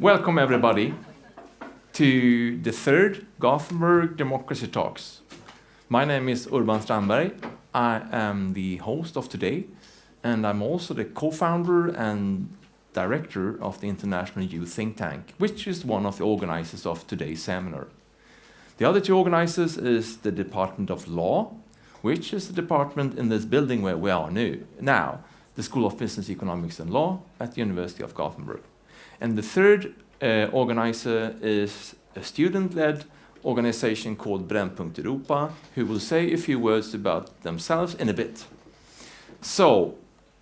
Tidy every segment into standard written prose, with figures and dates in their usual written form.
Welcome everybody to the third Gothenburg Democracy Talks. My name is Urban Strandberg. I am the host of today, and I'm also the co-founder and director of the International Youth Think Tank, which is one of the organizers of today's seminar. The other two organizers is the Department of Law, which is the department in this building where we are now, the School of Business, Economics and Law at the University of Gothenburg. And the third organizer is a student-led organization called Brännpunkt Europa, who will say a few words about themselves in a bit. So,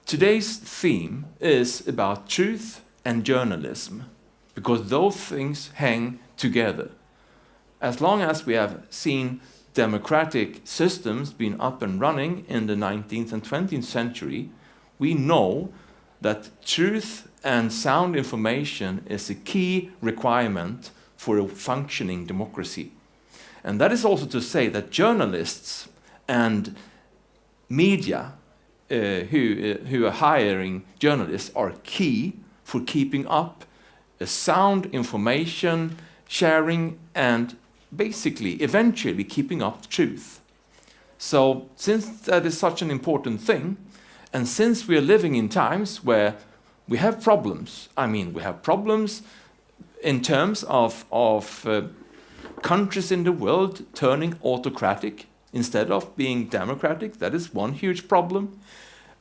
today's theme is about truth and journalism, because those things hang together. As long as we have seen democratic systems being up and running in the 19th and 20th century, we know that truth and sound information is a key requirement for a functioning democracy. And that is also to say that journalists and media who are hiring journalists are key for keeping up a sound information sharing and basically eventually keeping up truth. So since that is such an important thing, and since we are living in times where we have problems, we have problems in terms of countries in the world turning autocratic instead of being democratic. That is one huge problem.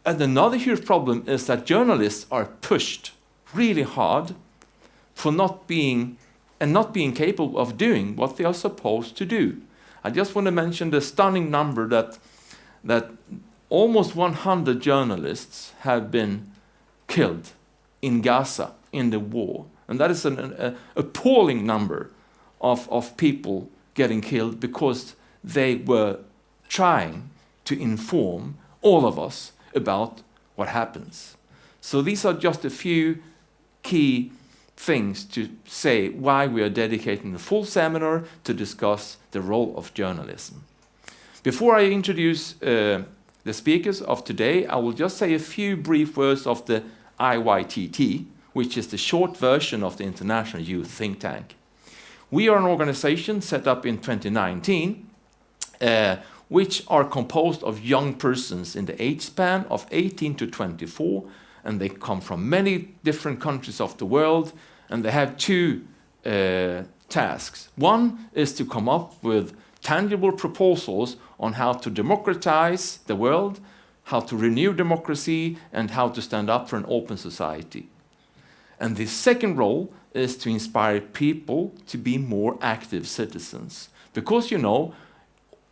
And another huge problem is that journalists are pushed really hard for not being capable of doing what they are supposed to do. I just want to mention the stunning number that almost 100 journalists have been killed in Gaza in the war. And that is an appalling number of people getting killed because they were trying to inform all of us about what happens. So these are just a few key things to say why we are dedicating the full seminar to discuss the role of journalism. Before I introduce the speakers of today, I will just say a few brief words of the IYTT, which is the short version of the International Youth Think Tank. We are an organization set up in 2019, which are composed of young persons in the age span of 18 to 24, and they come from many different countries of the world, and they have two tasks. One is to come up with tangible proposals on how to democratize the world, how to renew democracy, and how to stand up for an open society. And the second role is to inspire people to be more active citizens. Because,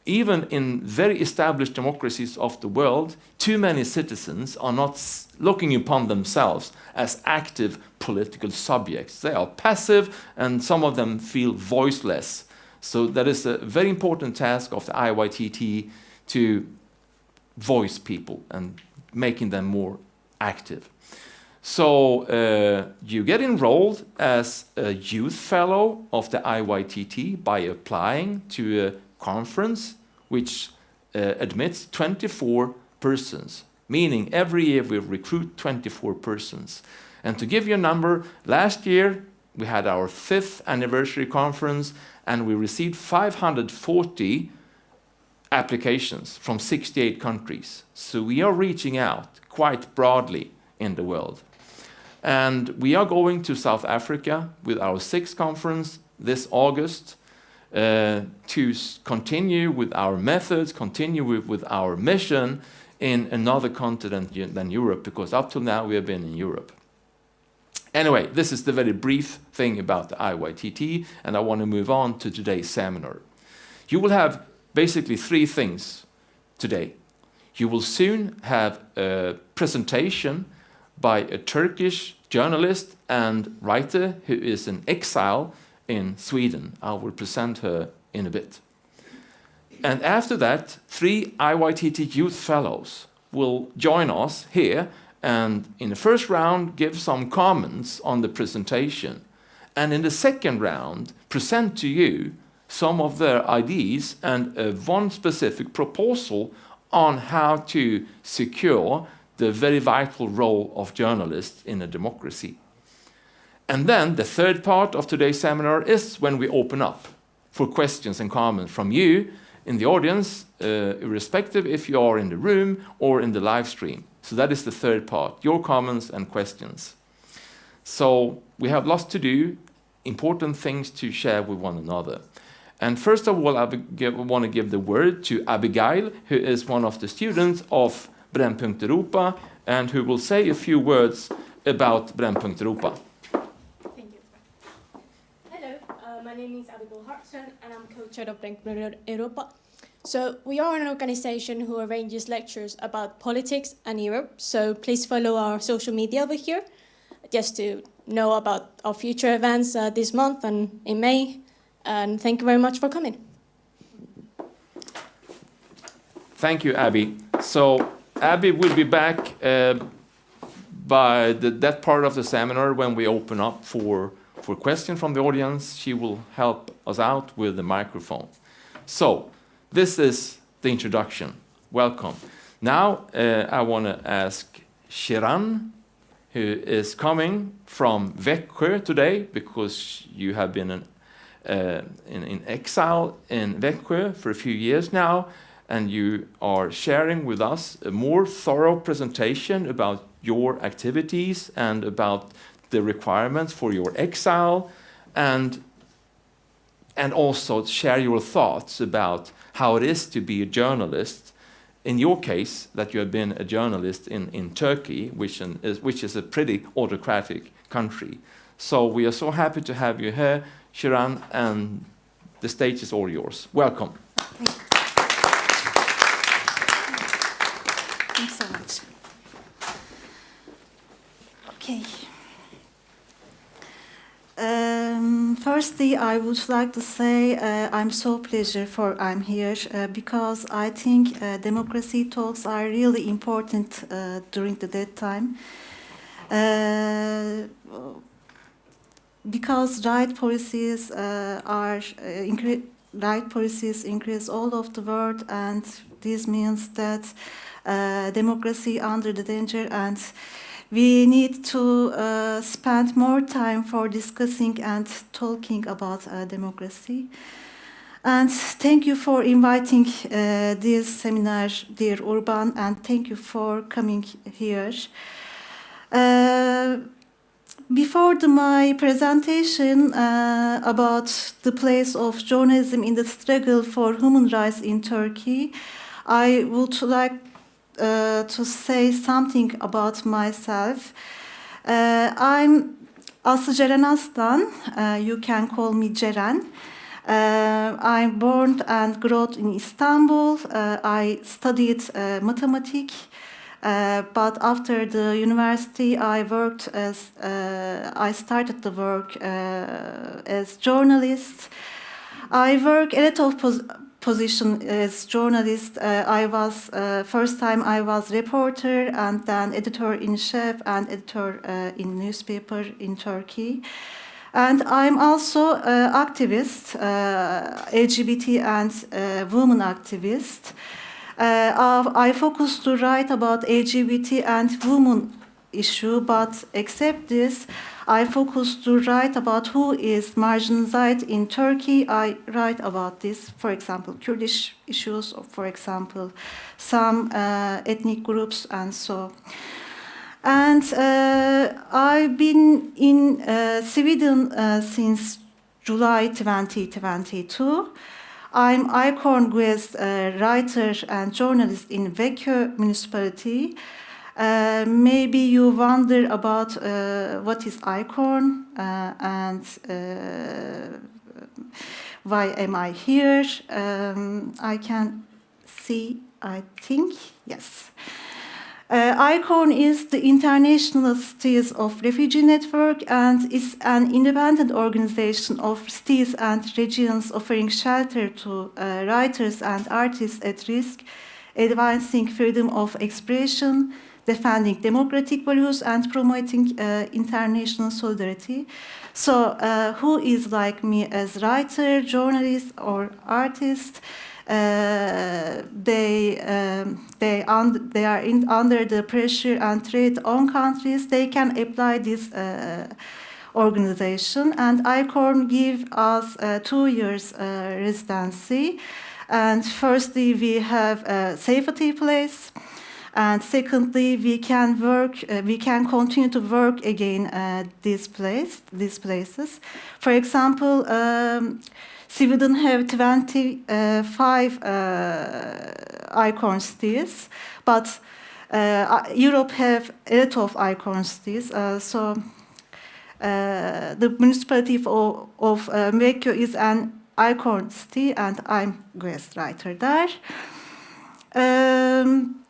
even in very established democracies of the world, too many citizens are not looking upon themselves as active political subjects. They are passive, and some of them feel voiceless. So that is a very important task of the IYTT to voice people and making them more active. So you get enrolled as a youth fellow of the IYTT by applying to a conference which admits 24 persons, meaning every year we recruit 24 persons. And to give you a number, last year we had our 5th anniversary conference and we received 540 applications from 68 countries. So we are reaching out quite broadly in the world. And we are going to South Africa with our 6th conference this August to continue with our methods, continue with our mission in another continent than Europe, because up till now we have been in Europe. Anyway, this is the very brief thing about the IYTT, and I want to move on to today's seminar. You will have basically 3 things today. You will soon have a presentation by a Turkish journalist and writer who is in exile in Sweden. I will present her in a bit. And after that, 3 IYTT youth fellows will join us here and in the first round give some comments on the presentation. And in the second round, present to you some of their ideas and one specific proposal on how to secure the very vital role of journalists in a democracy. And then the third part of today's seminar is when we open up for questions and comments from you in the audience, irrespective if you are in the room or in the live stream. So that is the third part, your comments and questions. So we have lots to do, important things to share with one another. And first of all, I want to give the word to Abigail, who is one of the students of Brännpunkt Europa, and who will say a few words about Brännpunkt Europa. Thank you. Hello, my name is Abigail Hartson, and I'm co-chair of Brännpunkt Europa. So we are an organization who arranges lectures about politics and Europe, so please follow our social media over here, just to know about our future events this month and in May. And thank you very much for coming. Thank you, Abby. So Abby will be back by that part of the seminar when we open up for questions from the audience. She will help us out with the microphone. So this is the introduction. Welcome. Now I want to ask Ceren, who is coming from Växjö today because you have been in exile in Växjö for a few years now, and you are sharing with us a more thorough presentation about your activities and about the requirements for your exile, and also share your thoughts about how it is to be a journalist. In your case, that you have been a journalist in Turkey, which is a pretty autocratic country. So we are so happy to have you here, Ceren, and the stage is all yours. Welcome. Thanks so much. Okay. Firstly, I would like to say I'm so pleased I'm here because I think democracy talks are really important during that time. Because right policies increase all of the world, and this means that democracy under the danger, and we need to spend more time for discussing and talking about democracy. And thank you for inviting this seminar, dear Urban, and thank you for coming here. Before my presentation about the place of journalism in the struggle for human rights in Turkey, I would like to say something about myself. I'm Aslı Ceren Aslan. You can call me Ceren. I'm born and grew up in Istanbul. I studied mathematics. But after the university, I started to work as journalist. I work a lot of position as journalist. First time I was reporter, and then editor-in-chief and editor in newspaper in Turkey. And I'm also activist, LGBT and women activist. I focus to write about LGBT and women issue, but except this, I focus to write about who is marginalized in Turkey. I write about this, for example, Kurdish issues, or for example, some ethnic groups and so. And I've been in Sweden since July 2022. I'm ICORN Guest writer and journalist in Växjö municipality. Maybe you wonder about what is ICORN and why am I here? I can see, I think, yes. ICORN is the International Cities of Refugee Network and is an independent organization of cities and regions offering shelter to writers and artists at risk, advancing freedom of expression, defending democratic values, and promoting international solidarity. So who is like me as writer, journalist, or artist? They are under the pressure and threat on countries. They can apply this organization, and ICORN give us 2 years residency. And firstly, we have a safety place, and secondly, we can work. We can continue to work again these places. For example, Sweden have 25 ICORN cities, but Europe have a lot of ICORN cities. So the municipality of Vecchio is an ICORN city, and I'm guest writer there.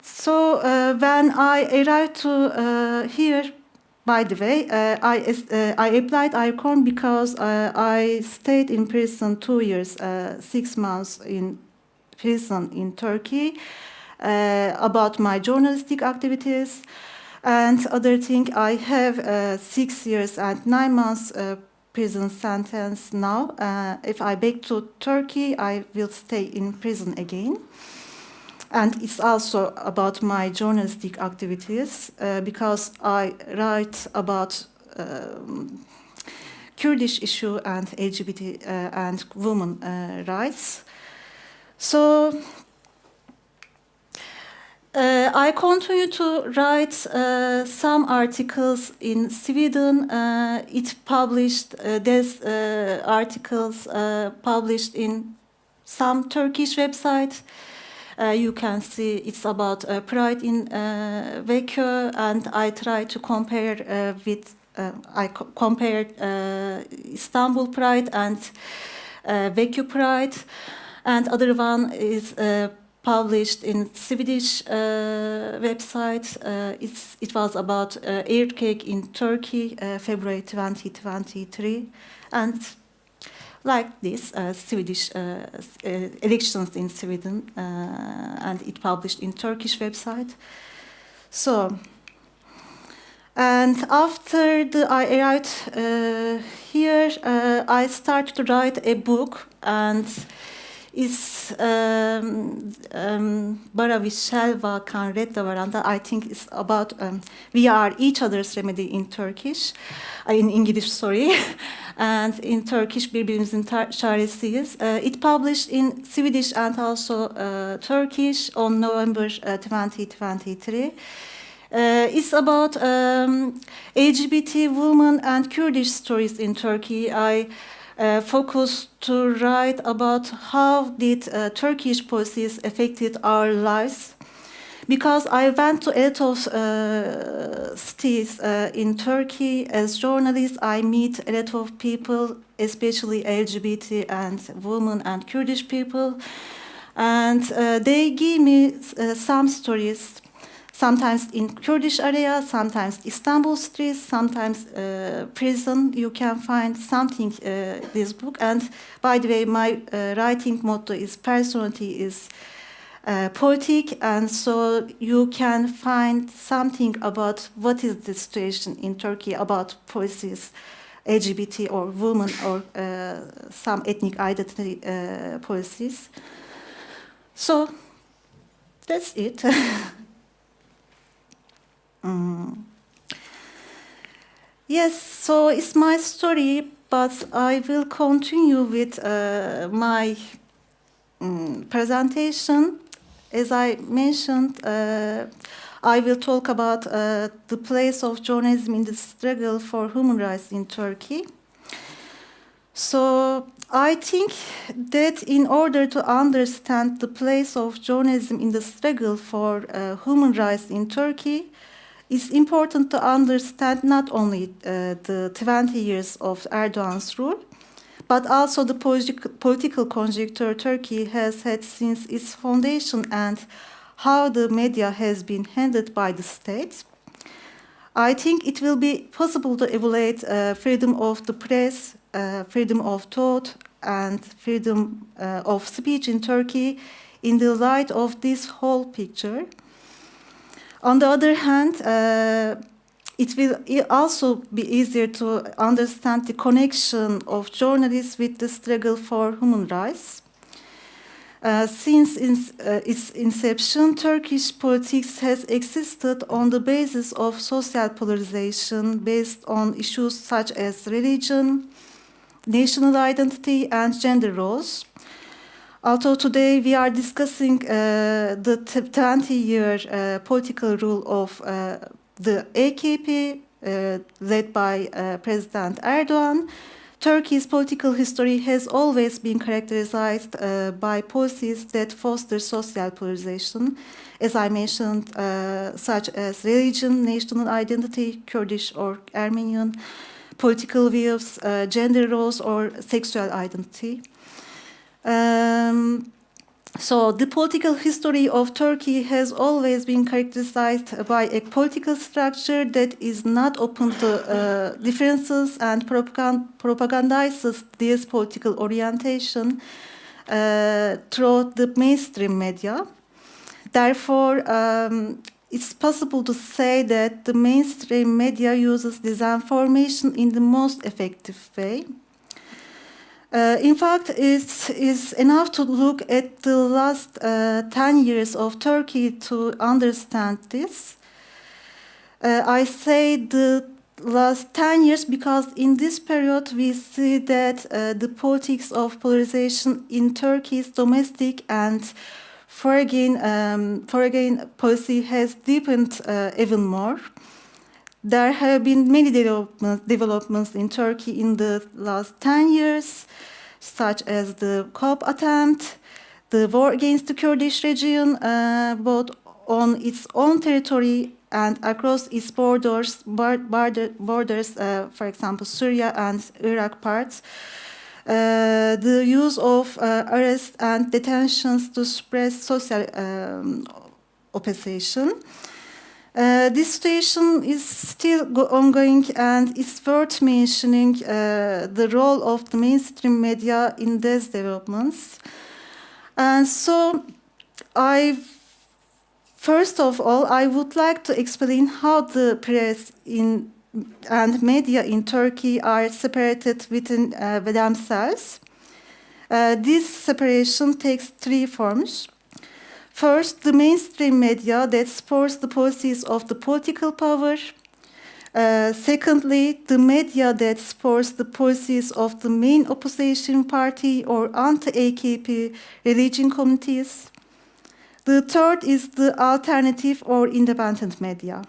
So when I arrived to here, by the way, I applied ICORN because I stayed in prison 2 years, 6 months in prison in Turkey about my journalistic activities. And other thing, I have 6 years and 9 months prison sentence now. If I back to Turkey, I will stay in prison again. And it's also about my journalistic activities because I write about Kurdish issue and LGBT and women rights. So I continue to write some articles in Sweden. It published these articles published in some Turkish websites. You can see it's about pride in Vecchio, and I try to compare with I compared Istanbul Pride and Vecchio Pride, and other one is published in Swedish website. It was about earthquake in Turkey, February 2023, and like this, Swedish elections in Sweden, and it published in Turkish website. So, and after I arrived here, I started to write a book, and it's Bara vi själva kan rädda varandra. I think it's about we are each other's remedy in Turkish, in English, sorry, and in Turkish birbirimizin çaresiyiz. It published in Swedish and also Turkish on November 2023. It's about LGBT women and Kurdish stories in Turkey. I focused to write about how did Turkish policies affected our lives, because I went to a lot of cities in Turkey as journalist. I meet a lot of people, especially LGBT and women and Kurdish people, and they give me some stories. Sometimes in Kurdish area, sometimes Istanbul streets, sometimes prison. You can find something this book. And by the way, my writing motto is personality is politic, and so you can find something about what is the situation in Turkey about policies, LGBT or women or some ethnic identity policies. So that's it. Yes, so it's my story, but I will continue with my presentation. As I mentioned, I will talk about the place of journalism in the struggle for human rights in Turkey. So I think that in order to understand the place of journalism in the struggle for human rights in Turkey, it's important to understand not only the 20 years of Erdogan's rule, but also the political conjuncture Turkey has had since its foundation and how the media has been handled by the state. I think it will be possible to evaluate freedom of the press, freedom of thought, and freedom of speech in Turkey in the light of this whole picture. On the other hand, it will also be easier to understand the connection of journalists with the struggle for human rights. Since its inception, Turkish politics has existed on the basis of social polarization based on issues such as religion, national identity, and gender roles. Although today we are discussing the 20-year political rule of the AKP, led by President Erdogan, Turkey's political history has always been characterized by policies that foster social polarization, as I mentioned, such as religion, national identity, Kurdish or Armenian, political views, gender roles, or sexual identity. So the political history of Turkey has always been characterized by a political structure that is not open to differences and propagandizes this political orientation through the mainstream media. Therefore, it's possible to say that the mainstream media uses disinformation in the most effective way. In fact, it is enough to look at the last 10 years of Turkey to understand this. I say the last 10 years because in this period we see that the politics of polarization in Turkey's domestic and foreign policy has deepened even more. There have been many developments in Turkey in the last 10 years, such as the coup attempt, the war against the Kurdish region, both on its own territory and across its borders, for example, Syria and Iraq parts, the use of arrests and detentions to suppress social opposition. This situation is still ongoing, and it's worth mentioning the role of the mainstream media in these developments. And so, first of all, I would like to explain how the press and media in Turkey are separated within themselves. This separation takes three forms. First, the mainstream media that supports the policies of the political power. Secondly, the media that supports the policies of the main opposition party or anti-AKP religion communities. The third is the alternative or independent media.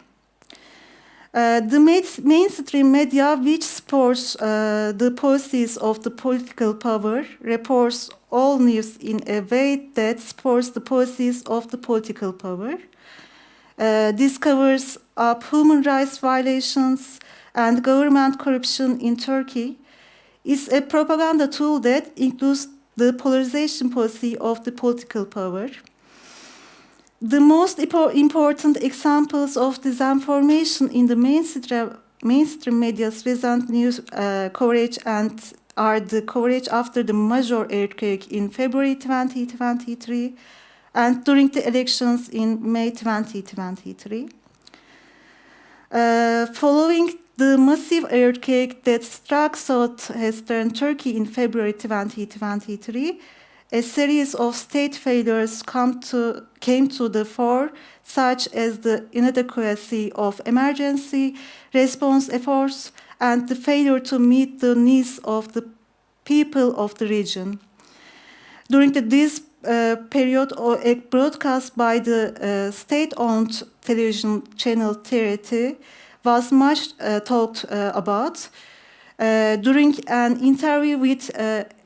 The mainstream media, which supports the policies of the political power, reports all news in a way that supports the policies of the political power. This covers up human rights violations and government corruption in Turkey. It's a propaganda tool that includes the polarization policy of the political power. The most important examples of disinformation in the mainstream media's recent news coverage are the coverage after the major earthquake in February 2023 and during the elections in May 2023. Following the massive earthquake that struck southeastern Turkey in February 2023, a series of state failures came to the fore, such as the inadequacy of emergency response efforts and the failure to meet the needs of the people of the region. During this period, a broadcast by the state-owned television channel TRT was much talked about. During an interview with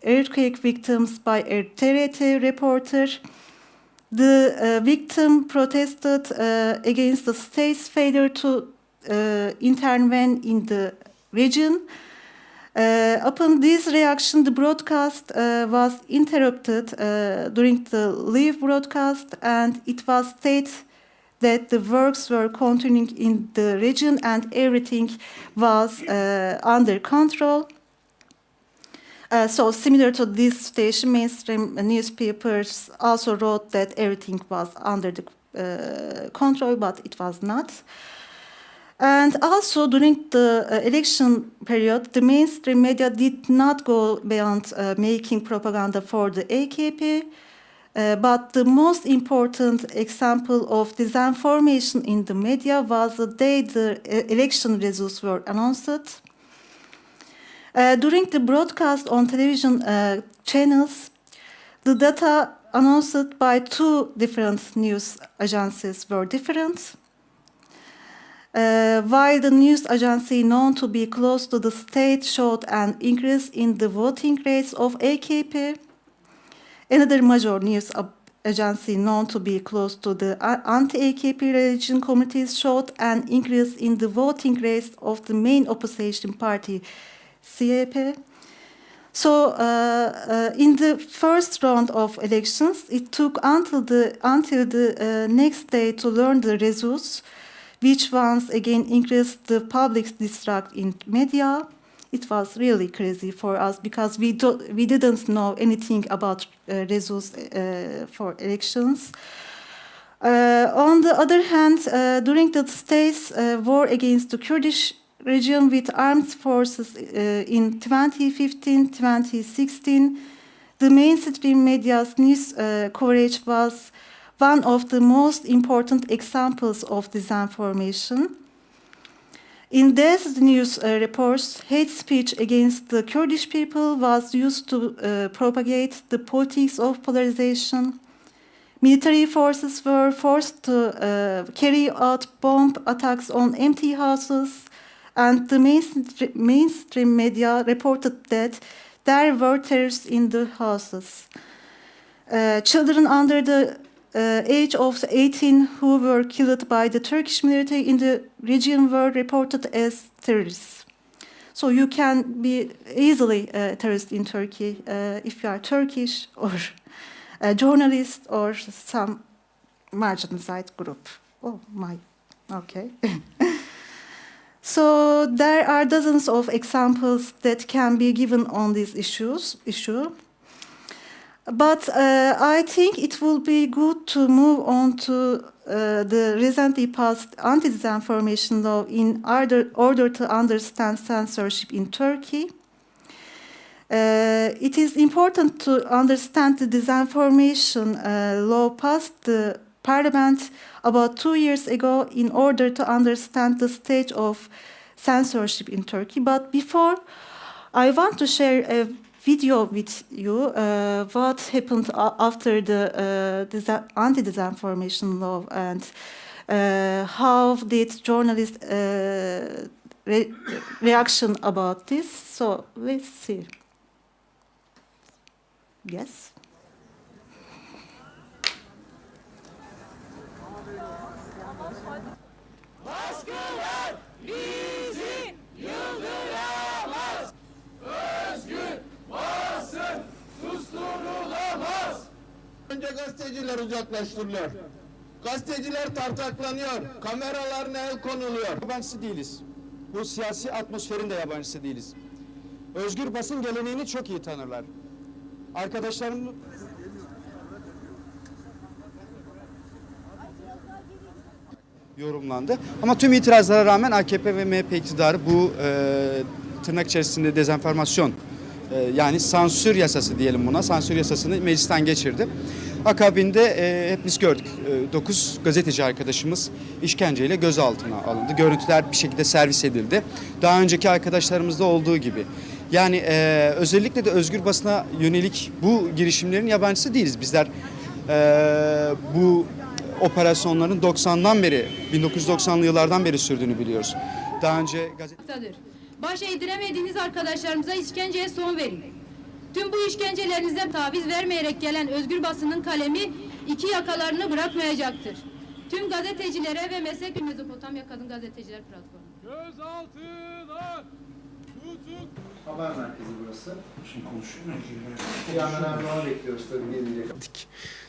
earthquake victims by a TRT reporter, the victim protested against the state's failure to intervene in the region. Upon this reaction, the broadcast was interrupted during the live broadcast, and it was stated that the works were continuing in the region and everything was under control. So similar to this situation, mainstream newspapers also wrote that everything was under the control, but it was not. And also during the election period, the mainstream media did not go beyond making propaganda for the AKP. But the most important example of disinformation in the media was the day the election results were announced. During the broadcast on television channels, the data announced by two different news agencies were different. While the news agency known to be close to the state showed an increase in the voting rates of AKP, another major news agency known to be close to the anti-AKP religion communities showed an increase in the voting rates of the main opposition party, CHP. So, in the first round of elections, it took until the next day to learn the results, which once again increased the public's distrust in media. It was really crazy for us because we didn't know anything about results for elections. On the other hand, during the state's war against the Kurdish region with armed forces in 2015-2016, the mainstream media's news coverage was one of the most important examples of disinformation. In these news reports, hate speech against the Kurdish people was used to propagate the politics of polarization. Military forces were forced to carry out bomb attacks on empty houses, and the mainstream media reported that there were terrorists in the houses. Children under the age of 18 who were killed by the Turkish military in the region were reported as terrorists. So you can be easily a terrorist in Turkey if you are Turkish or a journalist or some marginalized group. Oh my, okay. So there are dozens of examples that can be given on this issue. But I think it will be good to move on to the recently passed anti-disinformation law in order to understand censorship in Turkey. It is important to understand the disinformation law passed the Parliament about 2 years ago in order to understand the state of censorship in Turkey. But before, I want to share a video with you what happened after the anti-disinformation law and how did journalists reaction about this. So let's see. Yes. Baskılar bizi yıldıramaz. Özgür basın susturulamaz. Önce gazeteciler uzaklaştırılıyor. Gazeteciler tartaklanıyor. Kameralarına el konuluyor. Yabancısı değiliz. Bu siyasi atmosferin de yabancısı değiliz. Özgür basın geleneğini çok iyi tanırlar. Arkadaşlarım yorumlandı. Ama tüm itirazlara rağmen AKP ve MHP iktidarı bu tırnak içerisinde dezenformasyon yani sansür yasası diyelim buna. Sansür yasasını meclisten geçirdi. Akabinde hep biz gördük. 9 gazeteci arkadaşımız işkenceyle gözaltına alındı. Görüntüler bir şekilde servis edildi. Daha önceki arkadaşlarımızda olduğu gibi. Yani özellikle de özgür basına yönelik bu girişimlerin yabancısı değiliz. Bizler bu operasyonların 1990'lı yıllardan beri sürdüğünü biliyoruz. Daha önce baş eğdiremediğiniz arkadaşlarımıza işkenceye son verin. Tüm bu işkencelerinize taviz vermeyerek gelen özgür basının kalemi iki yakalarını bırakmayacaktır. Tüm gazetecilere ve meslek Mezopotamya Kadın Gazeteciler Platformu. Gözaltına tutuk. Haber merkezi burası. Şimdi konuşuyorum. Bir yandan Erdoğan'ı bekliyoruz tabii gelecek.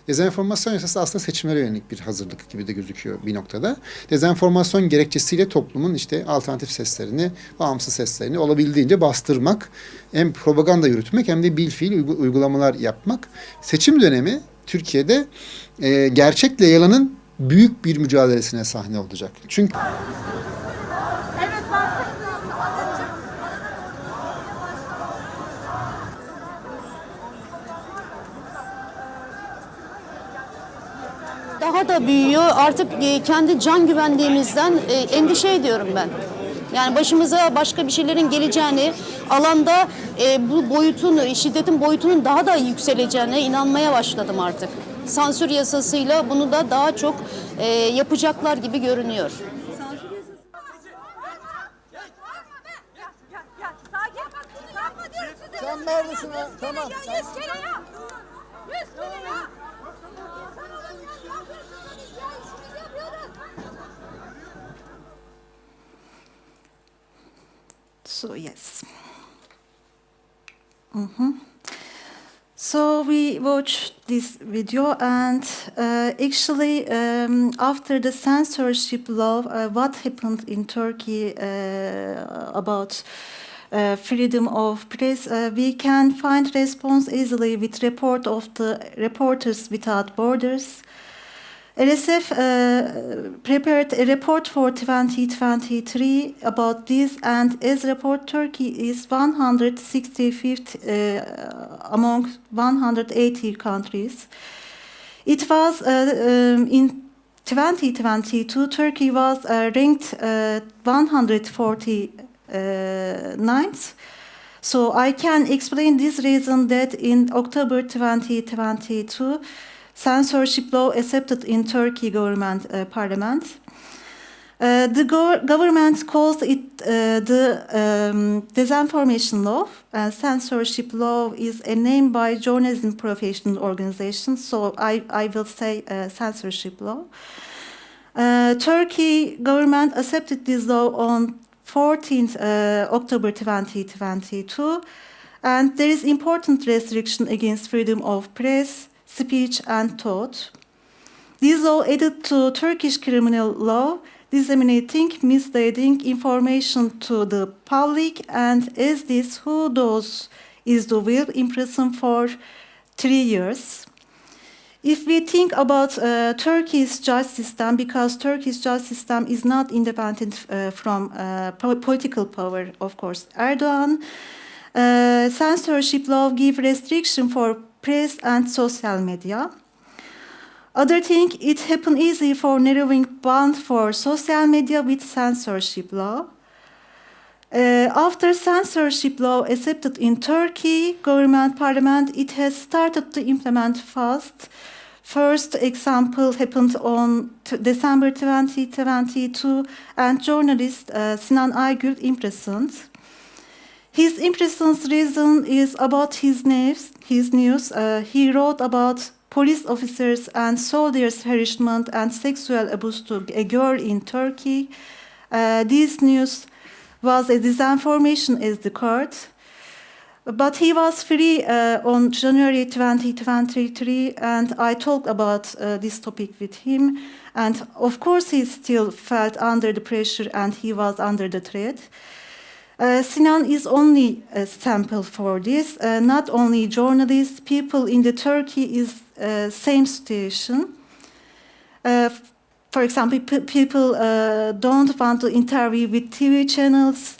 Dezenformasyon yasası aslında seçimlere yönelik bir hazırlık gibi de gözüküyor bir noktada. Dezenformasyon gerekçesiyle toplumun işte alternatif seslerini, bağımsız seslerini olabildiğince bastırmak, hem propaganda yürütmek hem de bilfiil uygulamalar yapmak. Seçim dönemi Türkiye'de gerçekle yalanın büyük bir mücadelesine sahne olacak. Çünkü daha da büyüyor. Artık kendi can güvenliğimizden endişe ediyorum ben. Yani başımıza başka bir şeylerin geleceğini, alanda bu boyutun, şiddetin boyutunun daha da yükseleceğine inanmaya başladım artık. Sansür yasasıyla bunu da daha çok yapacaklar gibi görünüyor. Sen neredesin ha? Tamam. 100 kere ya. 100 kere ya. İnsan olun ya. Ne yapıyorsunuz biz ya? İşimizi yapıyoruz. So yes. So we watched this video, and actually, after the censorship law, what happened in Turkey about freedom of press? We can find response easily with report of the Reporters Without Borders. RSF prepared a report for 2023 about this, and as report, Turkey is 165th among 180 countries. It was in 2022, Turkey was ranked 149th. So I can explain this reason that in October 2022, censorship law accepted in Turkey government parliament. The government calls it the disinformation law. Censorship law is a name by journalism professional organizations, so I will say censorship law. Turkey government accepted this law on 14th October 2022, and there is important restriction against freedom of press, speech and thought. This law added to Turkish criminal law, disseminating misleading information to the public, and as this, who does is the will in prison for 3 years. If we think about Turkey's justice system, because Turkey's justice system is not independent from political power, of course, Erdogan, censorship law give restriction for press and social media. Other thing, it happened easy for narrowing band for social media with censorship law. After censorship law accepted in Turkey government parliament, it has started to implement fast. First example happened on December 2022, and journalist Sinan Aygül imprisoned. His imprison's reason is about his news. He wrote about police officers and soldiers' harassment and sexual abuse to a girl in Turkey. This news was a disinformation as the court. But he was free on January 2023, and I talked about this topic with him. And of course, he still felt under the pressure and he was under the threat. Sinan is only a sample for this. Not only journalists, people in the Turkey is same situation. For example, people don't want to interview with TV channels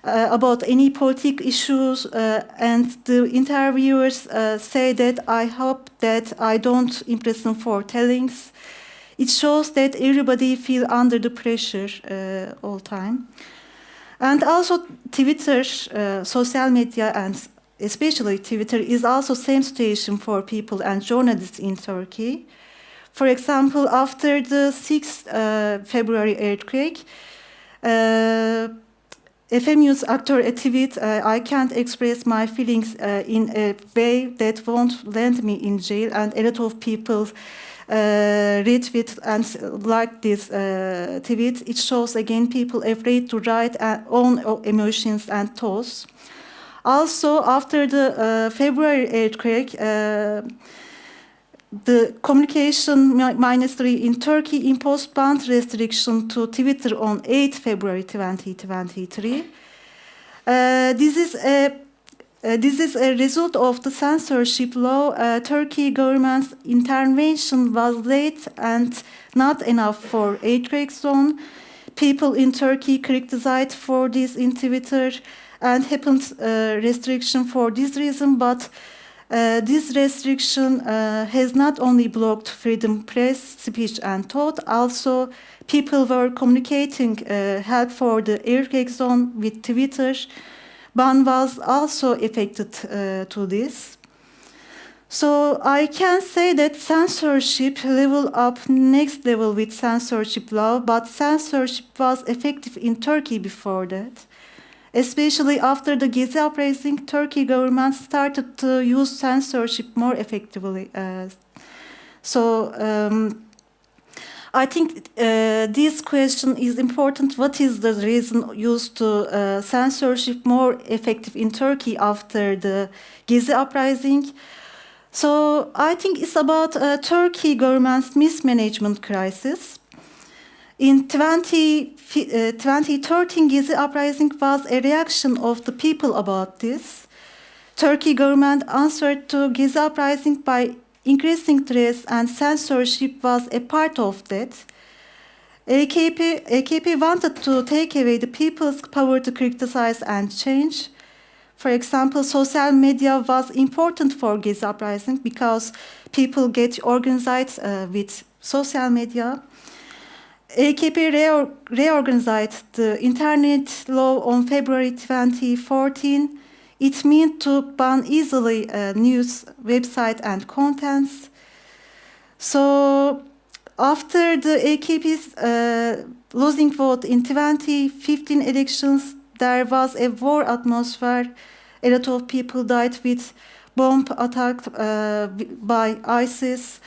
about any political issues, and the interviewers say that I hope that I don't imprison for tellings. It shows that everybody feel under the pressure all time. And also Twitter, social media, and especially Twitter is also same situation for people and journalists in Turkey. For example, after the 6th February earthquake, FMU's actor a tweet, I can't express my feelings in a way that won't land me in jail, and a lot of people retweet and like this tweet. It shows again people afraid to write own emotions and thoughts. Also, after the February earthquake, the communication ministry in Turkey imposed banned restriction to Twitter on 8 February 2023. This is a result of the censorship law. Turkey government's intervention was late and not enough for earthquake zone. People in Turkey criticized for this in Twitter and happened restriction for this reason, but This restriction has not only blocked freedom, press, speech, and thought, also people were communicating help for the earthquake zone with Twitter. Ban was also affected to this. So I can say that censorship leveled up next level with censorship law, but censorship was effective in Turkey before that. Especially after the Gezi uprising, Turkey government started to use censorship more effectively. I think this question is important. What is the reason used to censorship more effective in Turkey after the Gezi uprising? So I think it's about Turkey government's mismanagement crisis. In 2013, Gezi uprising was a reaction of the people about this. Turkey government answered to Gezi uprising by increasing threats, and censorship was a part of that. AKP wanted to take away the people's power to criticize and change. For example, social media was important for Gezi uprising because people get organized with social media. AKP reorganized the internet law on February 2014. It meant to ban easily news, website, and contents. So after the AKP's losing vote in 2015 elections, there was a war atmosphere. A lot of people died with bomb attack by ISIS.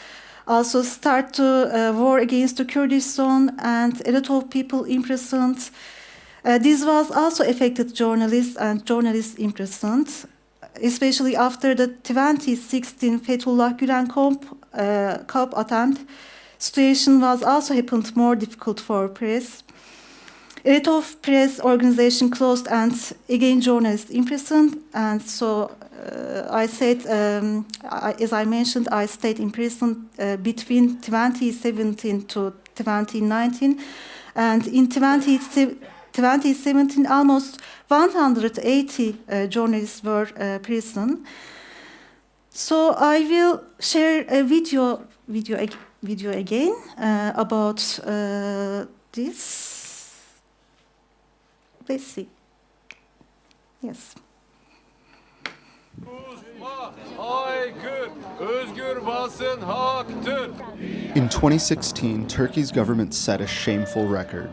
Also start to war against the Kurdish zone, and a lot of people imprisoned. This was also affected journalists and journalists imprisoned, especially after the 2016 Fethullah Gülen coup attempt. Situation was also happened more difficult for press. A lot of press organization closed and again journalists imprisoned. And so I said, as I mentioned, I stayed in prison between 2017 to 2019. And in 2017, almost 180 journalists were imprisoned. So I will share a video again about this. Let's see. Yes. In 2016, Turkey's government set a shameful record.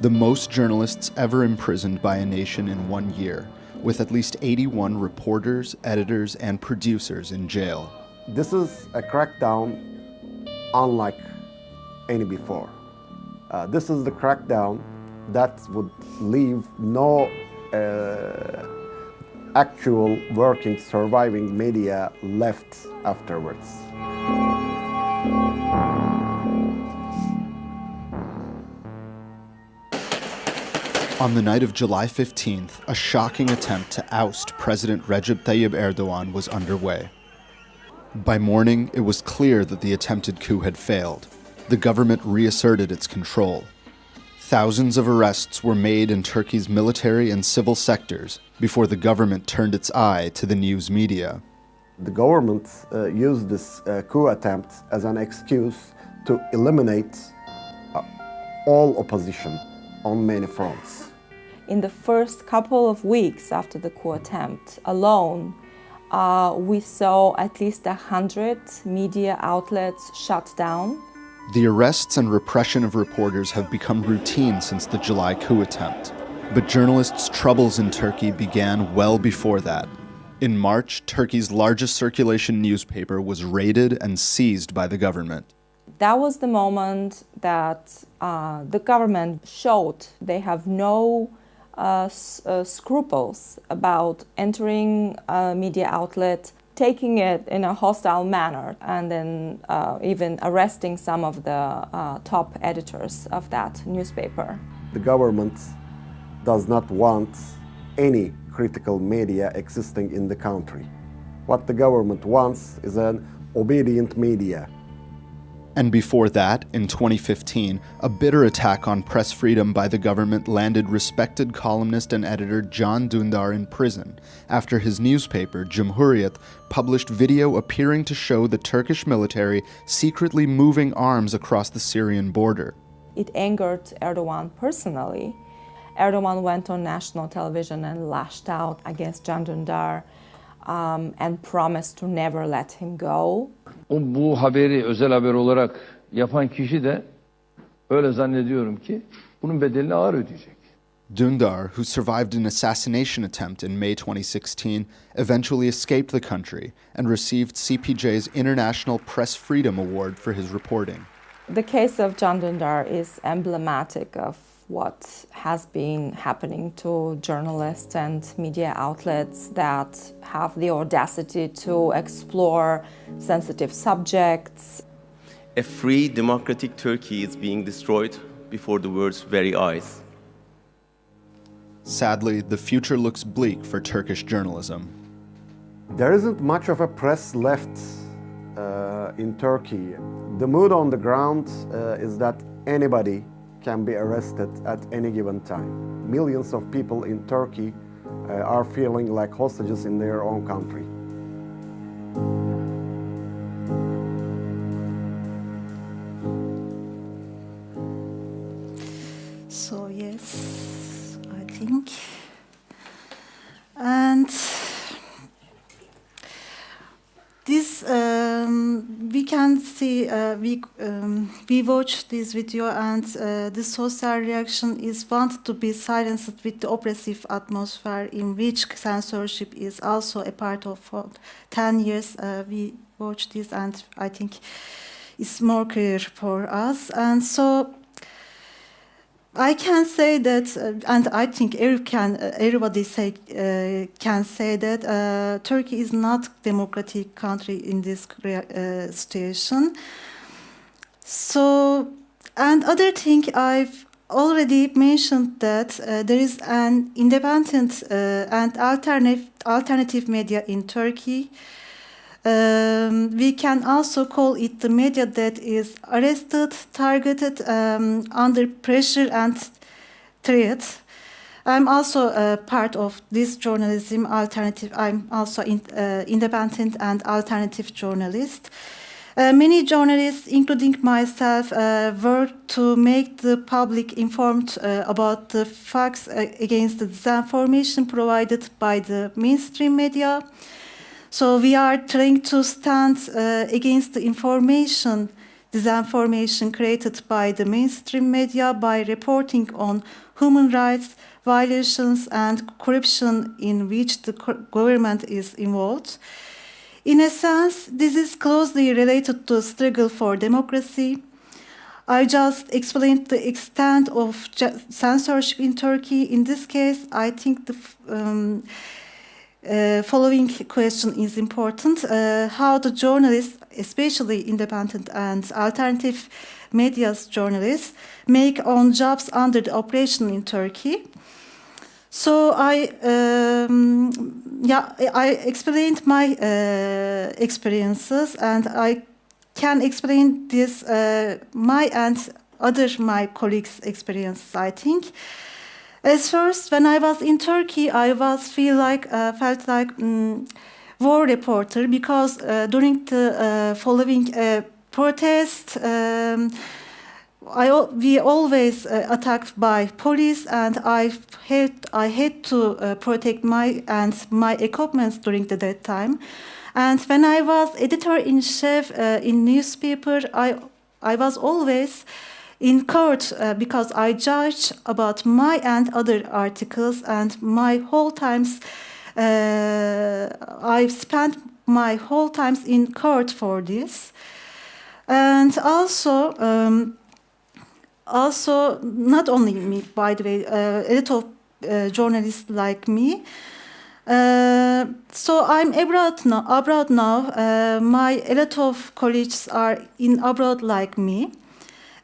The most journalists ever imprisoned by a nation in 1 year, with at least 81 reporters, editors, and producers in jail. This is a crackdown unlike any before. This is the crackdown that would leave no actual working, surviving media left afterwards. On the night of July 15th, a shocking attempt to oust President Recep Tayyip Erdogan was underway. By morning, it was clear that the attempted coup had failed. The government reasserted its control. Thousands of arrests were made in Turkey's military and civil sectors before the government turned its eye to the news media. The government used this coup attempt as an excuse to eliminate all opposition on many fronts. In the first couple of weeks after the coup attempt alone, we saw at least 100 media outlets shut down. The arrests and repression of reporters have become routine since the July coup attempt. But journalists' troubles in Turkey began well before that. In March, Turkey's largest circulation newspaper was raided and seized by the government. That was the moment that the government showed they have no scruples about entering a media outlet, taking it in a hostile manner, and then even arresting some of the top editors of that newspaper. The government does not want any critical media existing in the country. What the government wants is an obedient media. And before that, in 2015, a bitter attack on press freedom by the government landed respected columnist and editor Can Dündar in prison after his newspaper, Cumhuriyet, published video appearing to show the Turkish military secretly moving arms across the Syrian border. It angered Erdogan personally. Erdogan went on national television and lashed out against Can Dündar and promised to never let him go. Bu haberi özel haber olarak yapan kişi de öyle zannediyorum ki bunun bedelini ağır ödeyecek. Dündar, who survived an assassination attempt in May 2016, eventually escaped the country and received CPJ's International Press Freedom Award for his reporting. The case of Can Dündar is emblematic of what has been happening to journalists and media outlets that have the audacity to explore sensitive subjects. A free, democratic Turkey is being destroyed before the world's very eyes. Sadly, the future looks bleak for Turkish journalism. There isn't much of a press left in Turkey. The mood on the ground is that anybody can be arrested at any given time. Millions of people in Turkey are feeling like hostages in their own country. So yes, I think. And this we can see we watch this video, and the social reaction is wanted to be silenced with the oppressive atmosphere in which censorship is also a part of. For 10 years we watch this, and I think it's more clear for us. And so I can say that, and I think everybody can say that Turkey is not democratic country in this situation. So, and other thing, I've already mentioned that there is an independent and alternative media in Turkey. We can also call it the media that is arrested, targeted, under pressure and threat. I'm also a part of this journalism alternative. I'm also independent and alternative journalist. Many journalists, including myself, work to make the public informed about the facts against the disinformation provided by the mainstream media. So we are trying to stand against the disinformation created by the mainstream media by reporting on human rights violations and corruption in which the government is involved. In a sense, this is closely related to the struggle for democracy. I just explained the extent of censorship in Turkey. In this case, I think the following question is important. How the journalists, especially independent and alternative media's journalists, make own jobs under the operation in Turkey. So I explained my experiences, and I can explain this my and my colleagues' experiences, I think. As first, when I was in Turkey, I felt like war reporter, because during the following protest, we always attacked by police, and I had to protect my equipment during that time. And when I was editor-in-chief in newspaper, I was always in court because I judged about my and other articles, and my whole times I spent my whole times in court for this. And also not only me, by the way, a lot of journalists like me. So I'm abroad now. A lot of colleagues are abroad like me.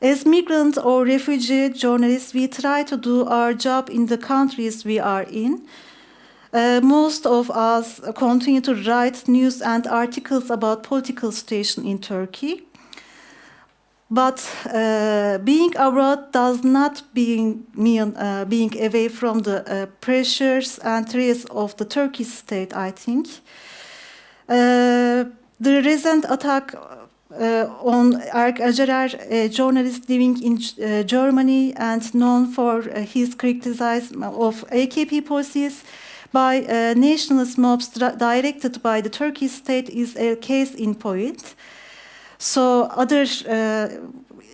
As migrant or refugee journalists, we try to do our job in the countries we are in. Most of us continue to write news and articles about political situation in Turkey. But being abroad does not mean being away from the pressures and threats of the Turkish state, I think. The recent attack on Erk Acarer, a journalist living in Germany and known for his criticism of AKP policies by nationalist mobs directed by the Turkish state, is a case in point. So other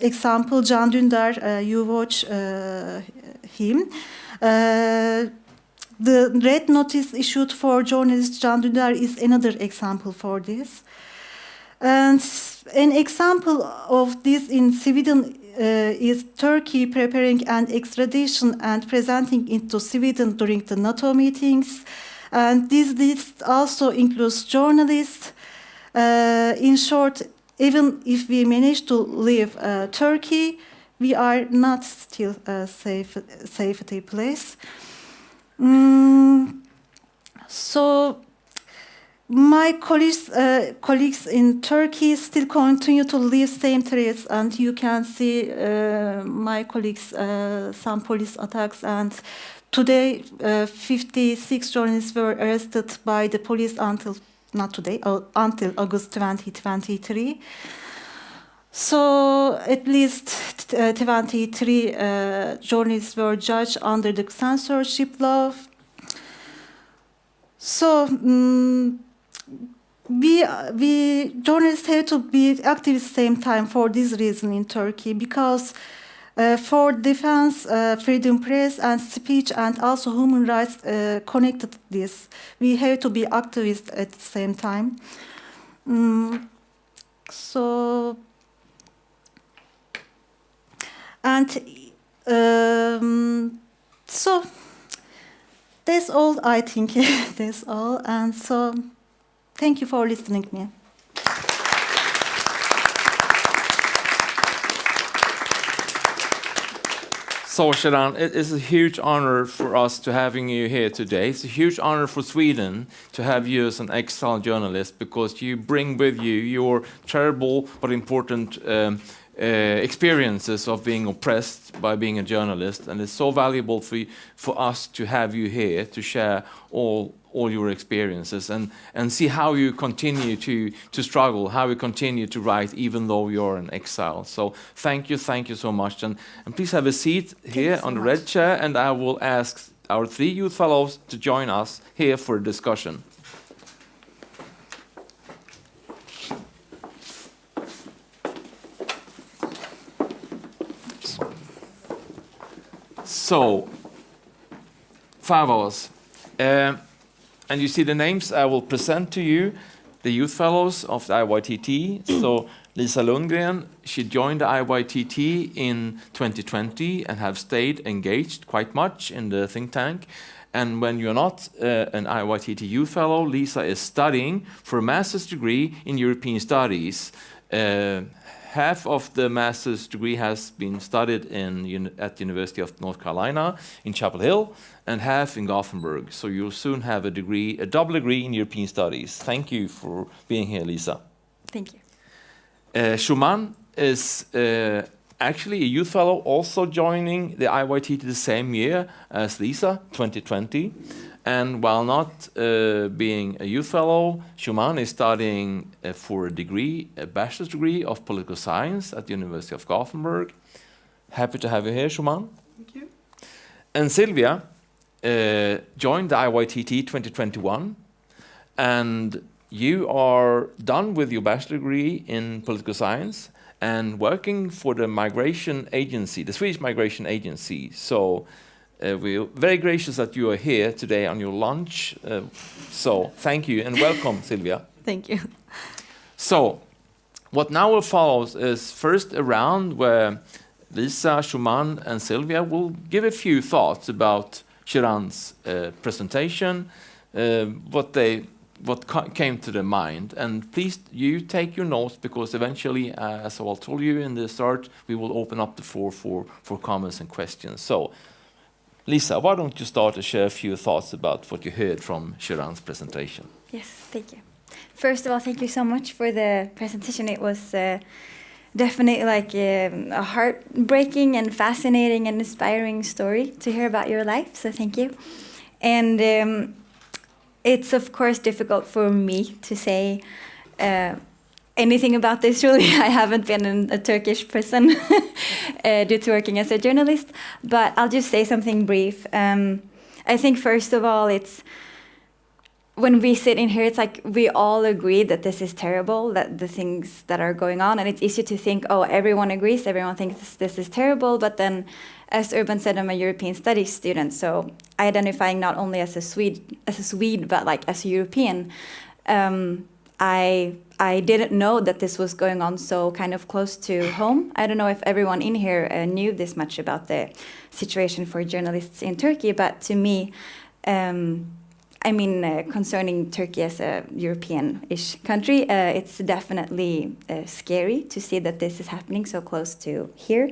example, Can Dündar, you watch him. The red notice issued for journalist Can Dündar is another example for this. And an example of this in Sweden is Turkey preparing an extradition and presenting it to Sweden during the NATO meetings. And this list also includes journalists. In short, even if we manage to leave Turkey, we are not still a safety place. So my colleagues in Turkey still continue to live same threats, and you can see my colleagues some police attacks. And today, 56 journalists were arrested by the police until August 2023. So at least 23 journalists were judged under the censorship law. So we journalists have to be active at the same time for this reason in Turkey, because for defense, freedom press and speech and also human rights connected this, we have to be activists at the same time. So that's all, I think. That's all. And so thank you for listening to me. So, Ceren, it is a huge honor for us to having you here today. It's a huge honor for Sweden to have you as an exile journalist, because you bring with you your terrible but important experiences of being oppressed by being a journalist, and it's so valuable for us to have you here to share all your experiences and see how you continue to struggle, how you continue to write even though you're in exile. So thank you so much, and please have a seat here on the red chair, and I will ask our 3 youth fellows to join us here for a discussion. So, 5 of us. And you see the names I will present to you, the youth fellows of the IYTT. So, Lisa Lundgren, she joined the IYTT in 2020 and have stayed engaged quite much in the think tank. And when you're not an IYTT youth fellow, Lisa is studying for a master's degree in European studies. Half of the master's degree has been studied at the University of North Carolina in Chapel Hill, and half in Gothenburg. So you'll soon have a double degree in European studies. Thank you for being here, Lisa. Thank you. Shuman is actually a youth fellow, also joining the IYTT the same year as Lisa, 2020. And while not being a youth fellow, Shuman is studying for a bachelor's degree of political science at the University of Gothenburg. Happy to have you here, Shuman. Thank you. And Sylvia joined the IYTT 2021, and you are done with your bachelor degree in political science and working for the migration agency, the Swedish migration agency. So we're very gracious that you are here today on your lunch. So thank you and welcome, Sylvia. Thank you. So what now will follow is first a round where Lisa, Shuman and Sylvia will give a few thoughts about Ceren's presentation, what came to their mind. And please, you take your notes, because eventually, as I told you in the start, we will open up the floor for comments and questions. So, Lisa, why don't you start to share a few thoughts about what you heard from Ceren's presentation? Yes, thank you. First of all, thank you so much for the presentation. It was definitely like a heartbreaking and fascinating and inspiring story to hear about your life. So thank you. And it's of course difficult for me to say anything about this. Really, I haven't been a Turkish person due to working as a journalist. But I'll just say something brief. I think first of all, it's when we sit in here, it's like we all agree that this is terrible, that the things that are going on, and it's easy to think, oh, everyone agrees, everyone thinks this is terrible. But then, as Urban said, I'm a European studies student, so identifying not only as a Swede, but like as a European, I didn't know that this was going on so kind of close to home. I don't know if everyone in here knew this much about the situation for journalists in Turkey, but to me, concerning Turkey as a European-ish country, it's definitely scary to see that this is happening so close to here.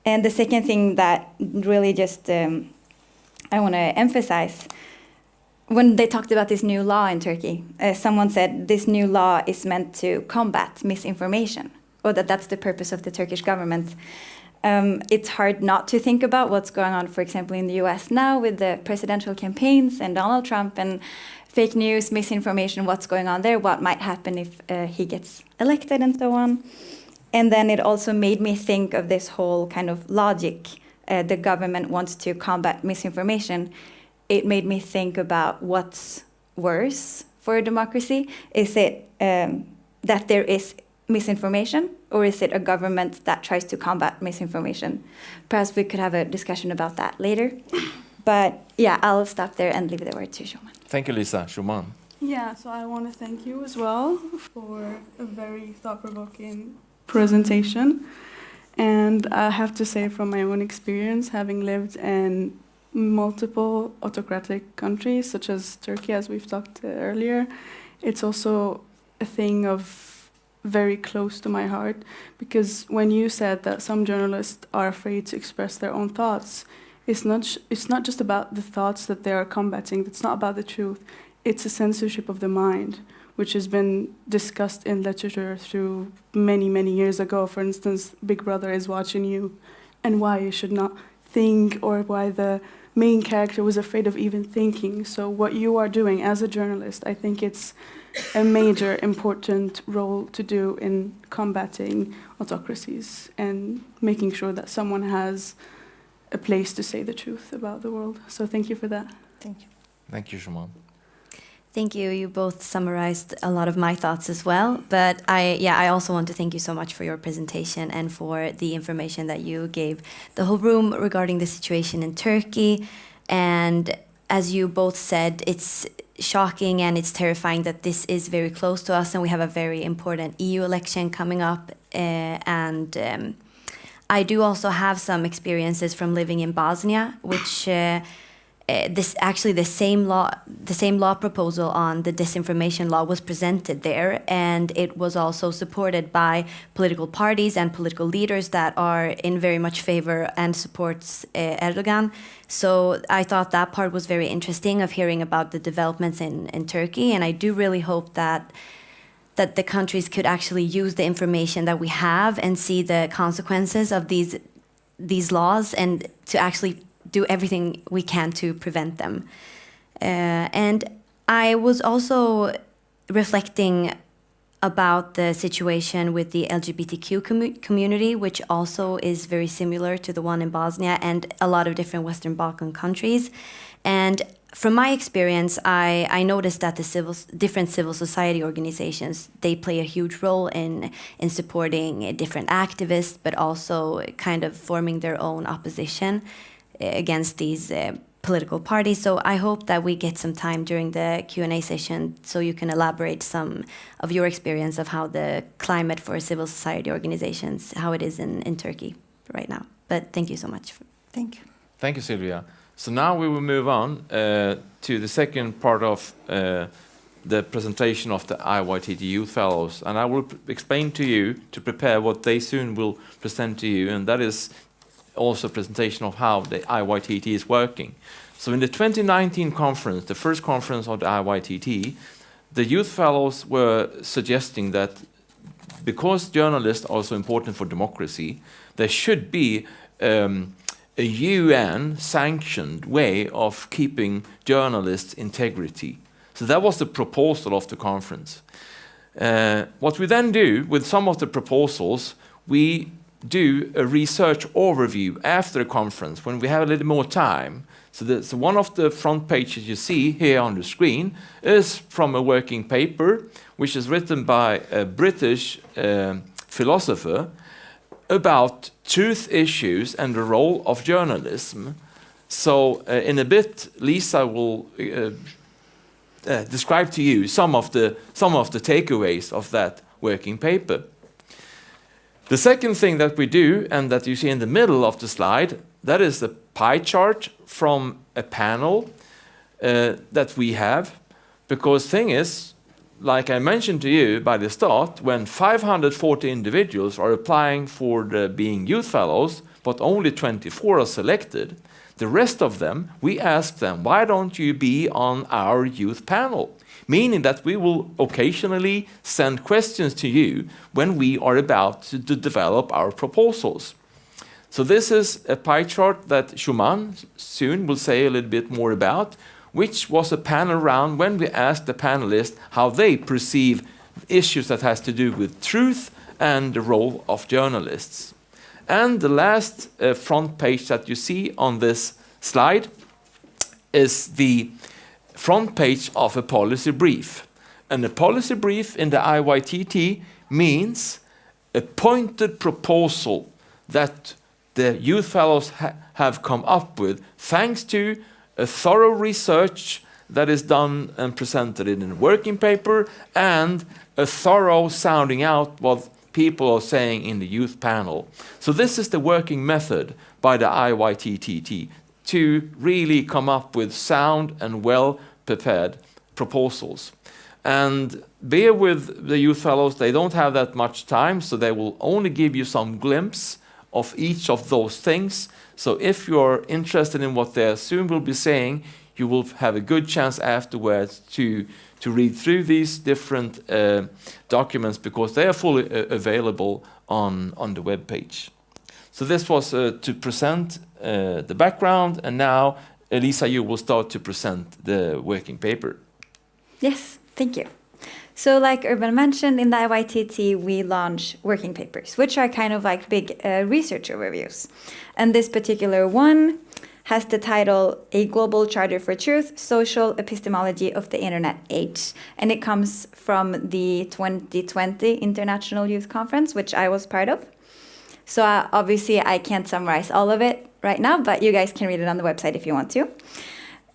And the second thing that really just I want to emphasize, when they talked about this new law in Turkey, someone said this new law is meant to combat misinformation, or that's the purpose of the Turkish government. It's hard not to think about what's going on, for example, in the US now with the presidential campaigns and Donald Trump and fake news, misinformation, what's going on there, what might happen if he gets elected and so on. And then it also made me think of this whole kind of logic. The government wants to combat misinformation. It made me think about what's worse for a democracy. Is it that there is misinformation, or is it a government that tries to combat misinformation? Perhaps we could have a discussion about that later. But yeah, I'll stop there and leave the word to Shuman. Thank you, Lisa. Shuman. Yeah, so I want to thank you as well for a very thought-provoking presentation. And I have to say from my own experience, having lived in multiple autocratic countries, such as Turkey, as we've talked earlier, it's also a thing of very close to my heart, because when you said that some journalists are afraid to express their own thoughts, it's not just about the thoughts that they are combating. It's not about the truth. It's a censorship of the mind, which has been discussed in literature through many, many years ago. For instance, Big Brother is watching you, and why you should not think, or why the main character was afraid of even thinking. So what you are doing as a journalist, I think it's a major important role to do in combating autocracies and making sure that someone has a place to say the truth about the world. So thank you for that. Thank you. Thank you, Shuman. Thank you. You both summarized a lot of my thoughts as well. But I also want to thank you so much for your presentation and for the information that you gave the whole room regarding the situation in Turkey. And as you both said, it's shocking and it's terrifying that this is very close to us, and we have a very important EU election coming up. I do also have some experiences from living in Bosnia, which the same law proposal on the disinformation law was presented there, and it was also supported by political parties and political leaders that are in very much favor and supports Erdogan. So I thought that part was very interesting of hearing about the developments in Turkey, and I do really hope that the countries could actually use the information that we have and see the consequences of these laws, and to actually do everything we can to prevent them. And I was also reflecting about the situation with the LGBTQ community, which also is very similar to the one in Bosnia and a lot of different Western Balkan countries. And from my experience, I noticed that the different civil society organizations, they play a huge role in supporting different activists, but also kind of forming their own opposition against these political parties. So I hope that we get some time during the Q&A session so you can elaborate some of your experience of how the climate for civil society organizations, how it is in Turkey right now. But thank you so much. Thank you. Thank you, Sylvia. So now we will move on to the second part of the presentation of the IYTT Youth Fellows. And I will explain to you to prepare what they soon will present to you, and that is also a presentation of how the IYTT is working. So in the 2019 conference, the first conference of the IYTT, the Youth Fellows were suggesting that because journalists are so important for democracy, there should be a UN-sanctioned way of keeping journalists' integrity. So that was the proposal of the conference. What we then do with some of the proposals, we do a research overview after the conference when we have a little more time. So one of the front pages you see here on the screen is from a working paper which is written by a British philosopher about truth issues and the role of journalism. So in a bit, Lisa will describe to you some of the takeaways of that working paper. The second thing that we do, and that you see in the middle of the slide, that is a pie chart from a panel that we have. Because thing is, like I mentioned to you by the start, when 540 individuals are applying for being youth fellows, but only 24 are selected, the rest of them, we ask them, why don't you be on our youth panel? Meaning that we will occasionally send questions to you when we are about to develop our proposals. So this is a pie chart that Shuman soon will say a little bit more about, which was a panel round when we asked the panelists how they perceive issues that has to do with truth and the role of journalists. And the last front page that you see on this slide is the front page of a policy brief. And a policy brief in the IYTT means a pointed proposal that the youth fellows have come up with thanks to a thorough research that is done and presented in a working paper and a thorough sounding out what people are saying in the youth panel. So this is the working method by the IYTT to really come up with sound and well-prepared proposals. And bear with the youth fellows, they don't have that much time, so they will only give you some glimpse of each of those things. So if you're interested in what they soon will be saying, you will have a good chance afterwards to read through these different documents because they are fully available on the web page. So this was to present the background, and now Elisa, you will start to present the working paper. Yes, thank you. So like Urban mentioned, in the IYTT, we launch working papers, which are kind of like big research overviews. And this particular one has the title, A Global Charter for Truth, Social Epistemology of the Internet Age. And it comes from the 2020 International Youth Conference, which I was part of. So obviously I can't summarize all of it right now, but you guys can read it on the website if you want to.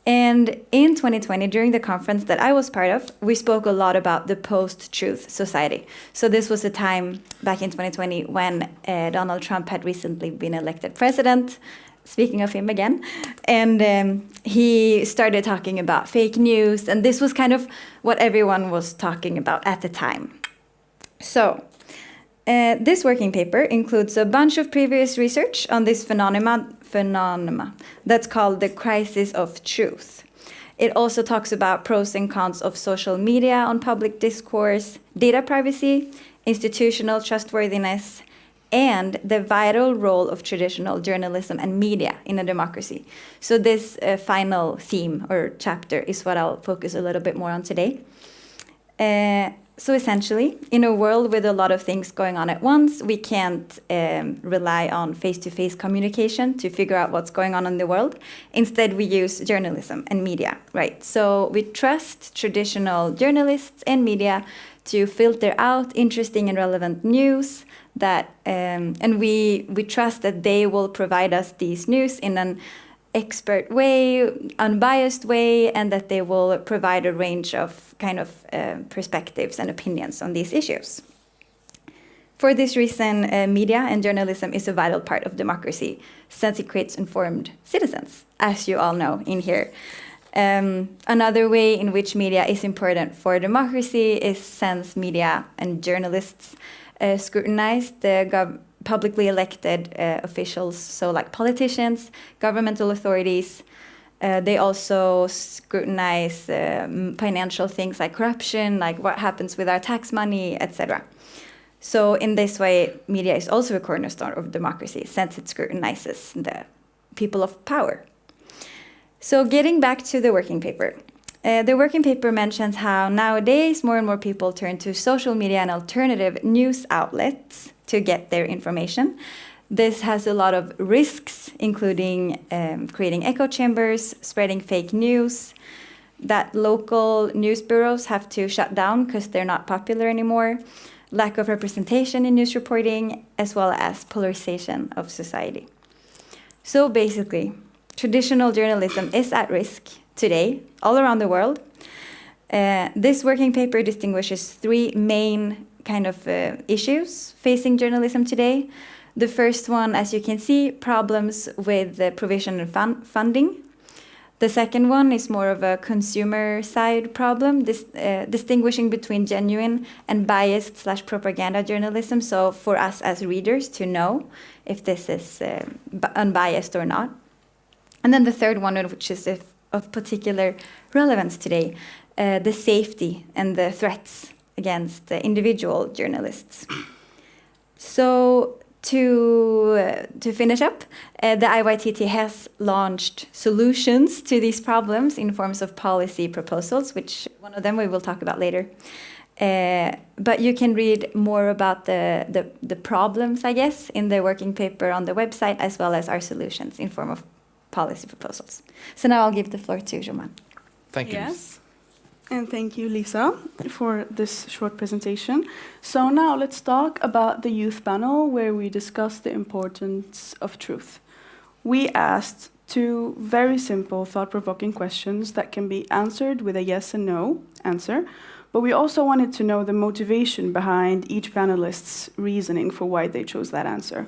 And in 2020, during the conference that I was part of, we spoke a lot about the post-truth society. So this was a time back in 2020 when Donald Trump had recently been elected president, speaking of him again, and he started talking about fake news, and this was kind of what everyone was talking about at the time. So this working paper includes a bunch of previous research on this phenomena that's called the crisis of truth. It also talks about pros and cons of social media on public discourse, data privacy, institutional trustworthiness, and the vital role of traditional journalism and media in a democracy. So this final theme or chapter is what I'll focus a little bit more on today. So essentially, in a world with a lot of things going on at once, we can't rely on face-to-face communication to figure out what's going on in the world. Instead, we use journalism and media, right? So we trust traditional journalists and media to filter out interesting and relevant news that, and we trust that they will provide us these news in an expert way, unbiased way, and that they will provide a range of kind of perspectives and opinions on these issues. For this reason, media and journalism is a vital part of democracy, since it creates informed citizens, as you all know in here. Another way in which media is important for democracy is since media and journalists scrutinize the publicly elected officials, so like politicians, governmental authorities. They also scrutinize financial things like corruption, like what happens with our tax money, etc. So in this way, media is also a cornerstone of democracy since it scrutinizes the people of power. So getting back to the working paper. The working paper mentions how nowadays more and more people turn to social media and alternative news outlets to get their information. This has a lot of risks, including creating echo chambers, spreading fake news, that local news bureaus have to shut down because they're not popular anymore, lack of representation in news reporting, as well as polarization of society. So basically, traditional journalism is at risk today, all around the world. This working paper distinguishes three main kind of issues facing journalism today. The first one, as you can see, problems with the provision and funding. The second one is more of a consumer side problem, distinguishing between genuine and biased / propaganda journalism. So for us as readers to know if this is unbiased or not. And then the third one, which is of particular relevance today, the safety and the threats against the individual journalists. So to finish up, the IYTT has launched solutions to these problems in forms of policy proposals, which one of them we will talk about later. But you can read more about the problems, I guess, in the working paper on the website, as well as our solutions in form of policy proposals. So now I'll give the floor to Joman. Thank you. Yes. And thank you, Lisa, for this short presentation. So now let's talk about the youth panel, where we discuss the importance of truth. We asked two very simple, thought-provoking questions that can be answered with a yes and no answer, but we also wanted to know the motivation behind each panelist's reasoning for why they chose that answer.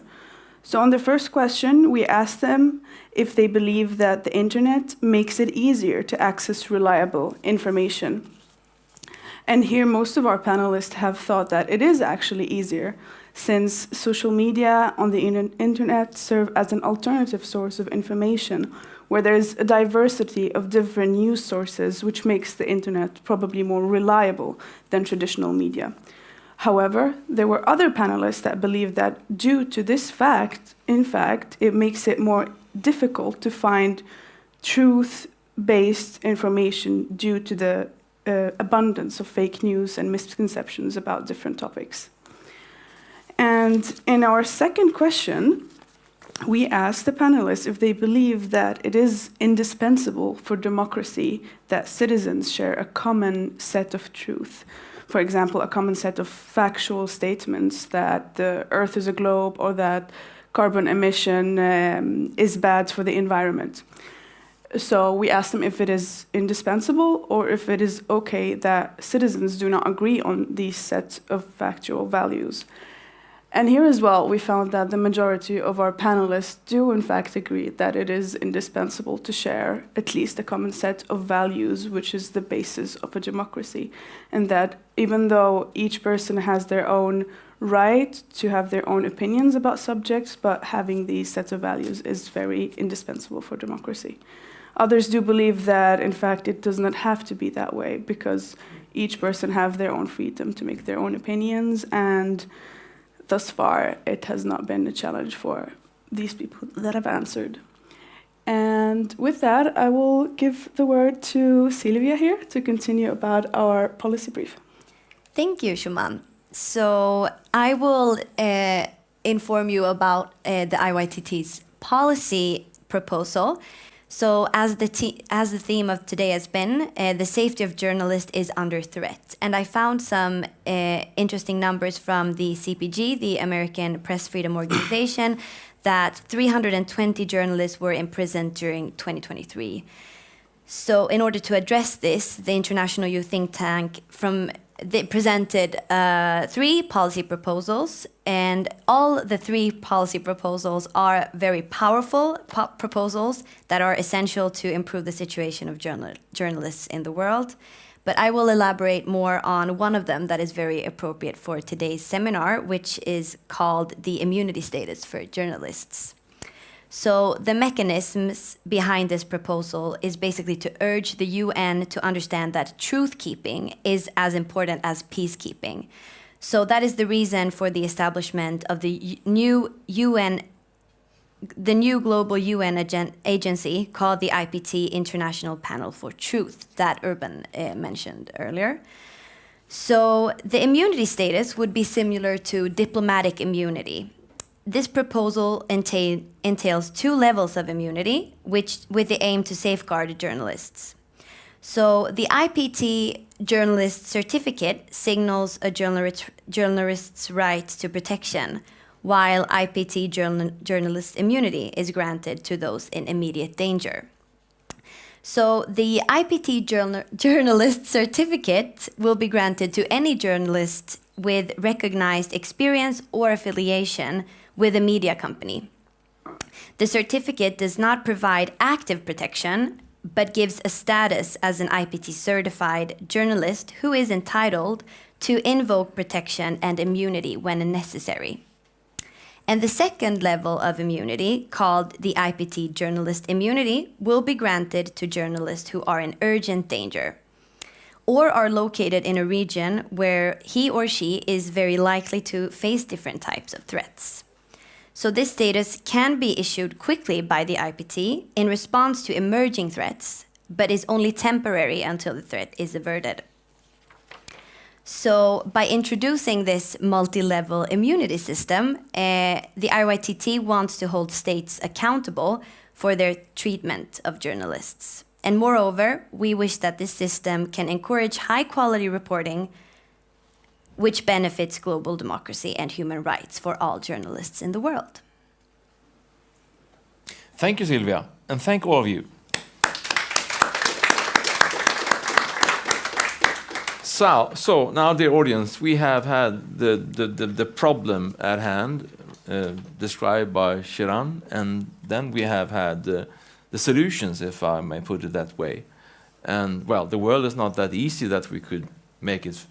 So on the first question, we asked them if they believe that the internet makes it easier to access reliable information. And here most of our panelists have thought that it is actually easier, since social media on the internet serve as an alternative source of information, where there's a diversity of different news sources, which makes the internet probably more reliable than traditional media. However, there were other panelists that believed that due to this fact, in fact, it makes it more difficult to find truth-based information due to the abundance of fake news and misconceptions about different topics. And in our second question, we asked the panelists if they believe that it is indispensable for democracy that citizens share a common set of truth. For example, a common set of factual statements that the Earth is a globe or that carbon emission is bad for the environment. So we asked them if it is indispensable or if it is okay that citizens do not agree on these set of factual values. And here as well, we found that the majority of our panelists do in fact agree that it is indispensable to share at least a common set of values, which is the basis of a democracy. And that even though each person has their own right to have their own opinions about subjects, but having these sets of values is very indispensable for democracy. Others do believe that, in fact, it does not have to be that way, because each person have their own freedom to make their own opinions, and thus far, it has not been a challenge for these people that have answered. And with that, I will give the word to Silvia here to continue about our policy brief. Thank you, Shuman. So I will inform you about the IYTT's policy proposal. So as the theme of today has been, the safety of journalists is under threat. And I found some interesting numbers from the CPG, the American Press Freedom Organization, that 320 journalists were imprisoned during 2023. So in order to address this, the International Youth Think Tank they presented 3 policy proposals, and all the 3 policy proposals are very powerful proposals that are essential to improve the situation of journalists in the world. But I will elaborate more on one of them that is very appropriate for today's seminar, which is called the immunity status for journalists. So the mechanisms behind this proposal is basically to urge the UN to understand that truth-keeping is as important as peacekeeping. So that is the reason for the establishment of the new global UN agency called the IPT-International Panel for Truth that Urban mentioned earlier. So the immunity status would be similar to diplomatic immunity. This proposal entails 2 levels of immunity, with the aim to safeguard journalists. So the IPT journalist certificate signals a journalist's right to protection, while IPT journalist immunity is granted to those in immediate danger. So the IPT journalist certificate will be granted to any journalist with recognized experience or affiliation with a media company. The certificate does not provide active protection, but gives a status as an IPT certified journalist who is entitled to invoke protection and immunity when necessary. And the second level of immunity, called the IPT journalist immunity, will be granted to journalists who are in urgent danger or are located in a region where he or she is very likely to face different types of threats. So this status can be issued quickly by the IPT in response to emerging threats, but is only temporary until the threat is averted. So by introducing this multi-level immunity system, the IYTT wants to hold states accountable for their treatment of journalists. And moreover, we wish that this system can encourage high-quality reporting, which benefits global democracy and human rights for all journalists in the world. Thank you, Sylvia, and thank all of you. So now, dear audience, we have had the problem at hand described by Ceren, and then we have had the solutions, if I may put it that way. And well, the world is not that easy that we could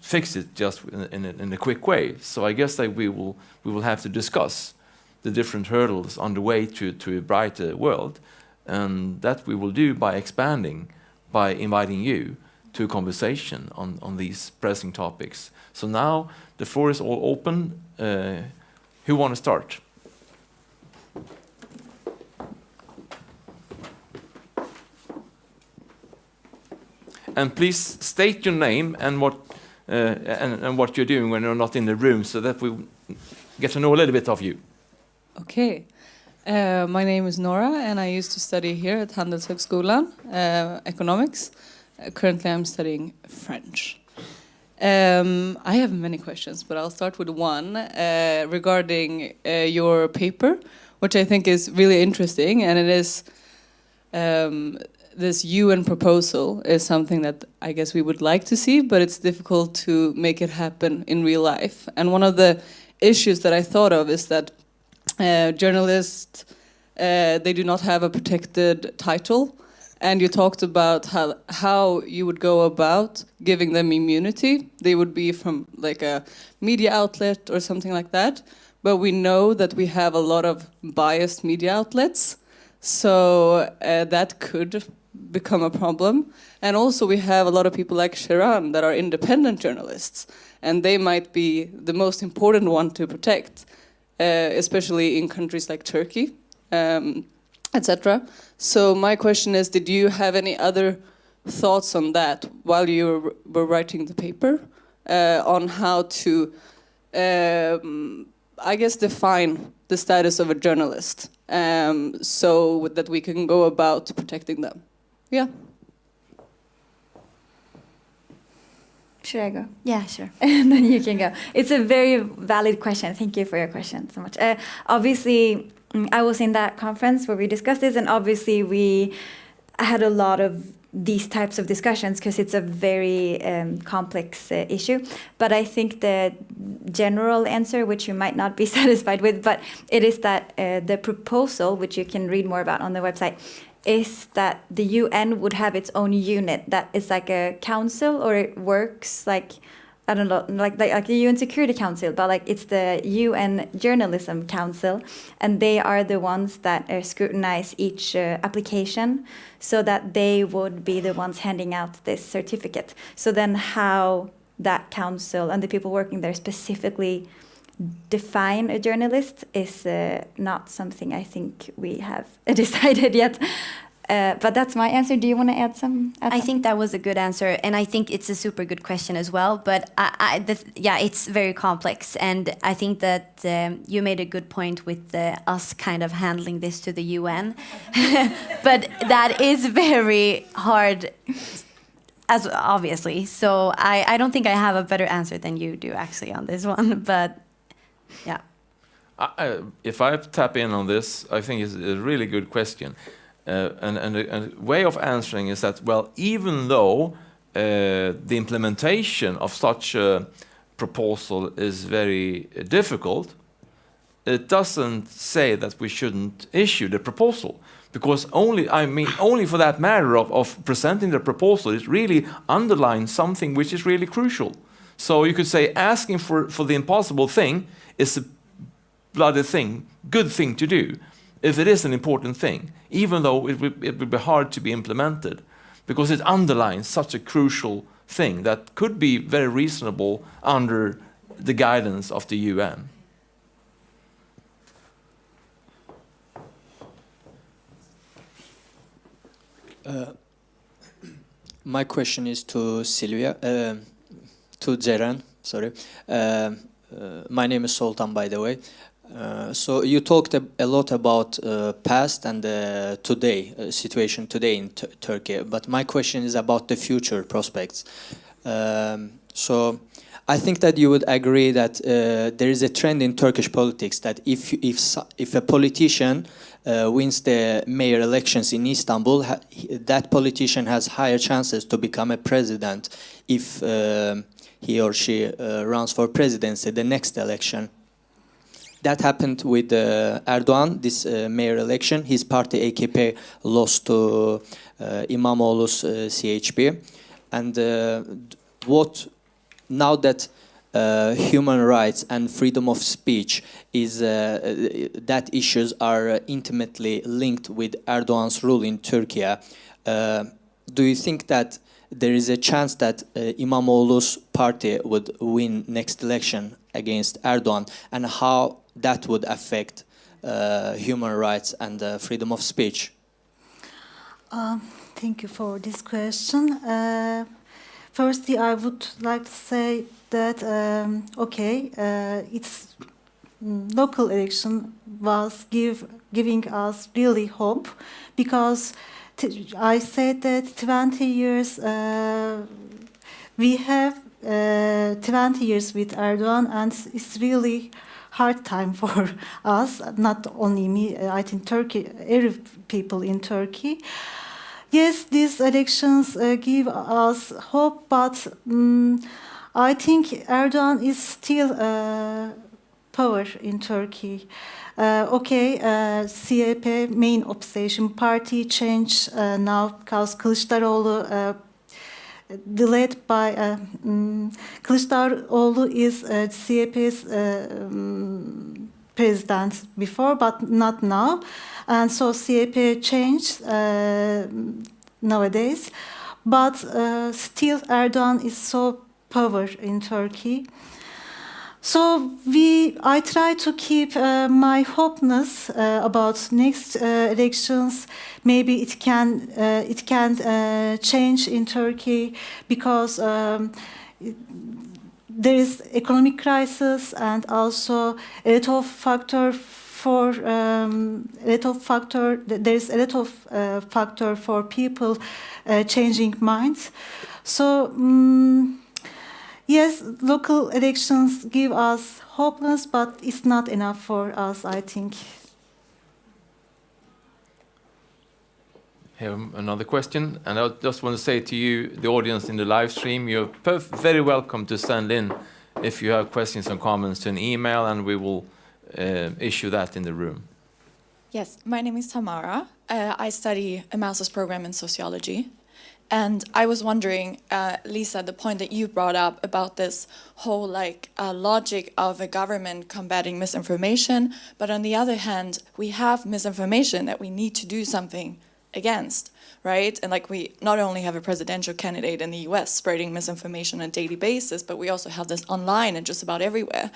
fix it just in a quick way. So I guess that we will have to discuss the different hurdles on the way to a brighter world, and that we will do by expanding, by inviting you to a conversation on these pressing topics. So now the floor is all open. Who want to start? And please state your name and what you're doing when you're not in the room, so that we get to know a little bit of you. Okay. My name is Nora, and I used to study here at Handelshögskolan, economics. Currently, I'm studying French. I have many questions, but I'll start with one regarding your paper, which I think is really interesting, and it is this UN proposal is something that I guess we would like to see, but it's difficult to make it happen in real life. And one of the issues that I thought of is that journalists, they do not have a protected title. And you talked about how you would go about giving them immunity. They would be from like a media outlet or something like that. But we know that we have a lot of biased media outlets. So that could become a problem. And also we have a lot of people like Ceren that are independent journalists. And they might be the most important one to protect, especially in countries like Turkey, etc. So my question is, did you have any other thoughts on that while you were writing the paper, on how to, I guess, define the status of a journalist, so that we can go about protecting them? Yeah. Should I go? Yeah, sure. And then you can go. It's a very valid question. Thank you for your question so much. Obviously, I was in that conference where we discussed this, and obviously we had a lot of these types of discussions because it's a very complex issue. But I think the general answer, which you might not be satisfied with, but it is that the proposal, which you can read more about on the website, is that the UN would have its own unit that is like a council, or it works like, I don't know, like the UN Security Council, but like it's the UN Journalism Council, and they are the ones that scrutinize each application, so that they would be the ones handing out this certificate. So then how that council and the people working there specifically define a journalist is not something I think we have decided yet. But that's my answer. Do you want to add some? I think that was a good answer, and I think it's a super good question as well. But it's very complex, and I think that you made a good point with us kind of handling this to the UN. But that is very hard, as obviously. So I don't think I have a better answer than you do actually on this one. But yeah. If I tap in on this, I think it's a really good question. And a way of answering is that, well, even though the implementation of such a proposal is very difficult, it doesn't say that we shouldn't issue the proposal. Because only for that matter of presenting the proposal, it really underlines something which is really crucial. So you could say asking for the impossible thing is a bloody thing, good thing to do, if it is an important thing, even though it would be hard to be implemented, because it underlines such a crucial thing that could be very reasonable under the guidance of the UN. My question is to Silvia, to Ceren, sorry. My name is Sultan, by the way. So you talked a lot about past and today, situation today in Turkey, but my question is about the future prospects. So I think that you would agree that there is a trend in Turkish politics that if a politician wins the mayor elections in Istanbul, that politician has higher chances to become a president if he or she runs for presidency the next election. That happened with Erdogan, this mayor election. His party AKP lost to İmamoğlu's CHP. And now that human rights and freedom of speech is that issues are intimately linked with Erdogan's rule in Turkey, do you think that there is a chance that İmamoğlu's party would win next election against Erdogan, and how that would affect human rights and freedom of speech? Thank you for this question. Firstly, I would like to say that, its local election was giving us really hope, because I said that 20 years, we have 20 years with Erdogan, and it's really hard time for us, not only me, I think Turkey, every people in Turkey. Yes, these elections give us hope, but I think Erdogan is still power in Turkey. CHP, main opposition party, changed now because Kılıçdaroğlu led by Kılıçdaroğlu is CHP's president before, but not now, and so CHP changed nowadays. But still, Erdogan is so power in Turkey. So I try to keep my hopeness about next elections. Maybe it can change in Turkey, because there is economic crisis and also a lot of factor for there is a lot of factor for people changing minds. So. Yes, local elections give us hopeness, but it's not enough for us, I think. Here, another question, and I just want to say to you, the audience in the live stream, you're very welcome to send in if you have questions and comments to an email, and we will issue that in the room. Yes, my name is Tamara. I study a master's program in sociology. And I was wondering, Lisa, the point that you brought up about this whole logic of a government combating misinformation, but on the other hand, we have misinformation that we need to do something against, right? And like we not only have a presidential candidate in the US spreading misinformation on a daily basis, but we also have this online and just about everywhere.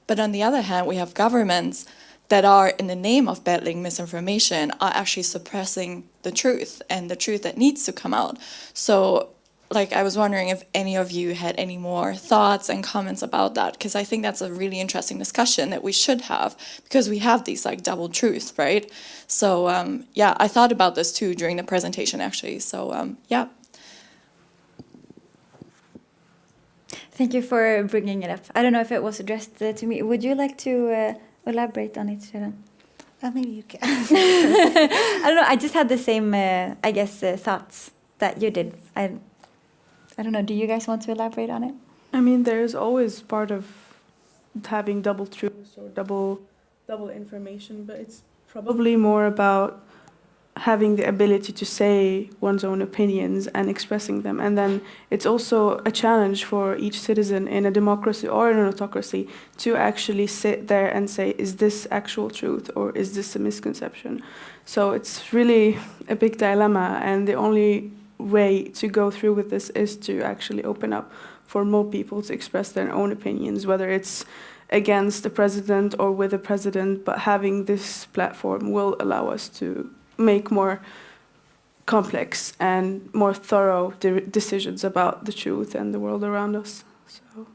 But on the other hand, we have governments that are, in the name of battling misinformation, are actually suppressing the truth and the truth that needs to come out. So, like, I was wondering if any of you had any more thoughts and comments about that, because I think that's a really interesting discussion that we should have, because we have these, like, double truths, right? So, yeah, I thought about this too during the presentation, actually. So, yeah. Thank you for bringing it up. I don't know if it was addressed to me. Would you like to elaborate on it, Ceren? Maybe you can. I don't know. I just had the same, I guess, thoughts that you did. I don't know. Do you guys want to elaborate on it? I mean, there's always part of having double truths or double information, but it's probably more about having the ability to say one's own opinions and expressing them. And then it's also a challenge for each citizen in a democracy or in an autocracy to actually sit there and say, is this actual truth or is this a misconception? So it's really a big dilemma, and the only way to go through with this is to actually open up for more people to express their own opinions, whether it's against the president or with the president, but having this platform will allow us to make more complex and more thorough decisions about the truth and the world around us. So,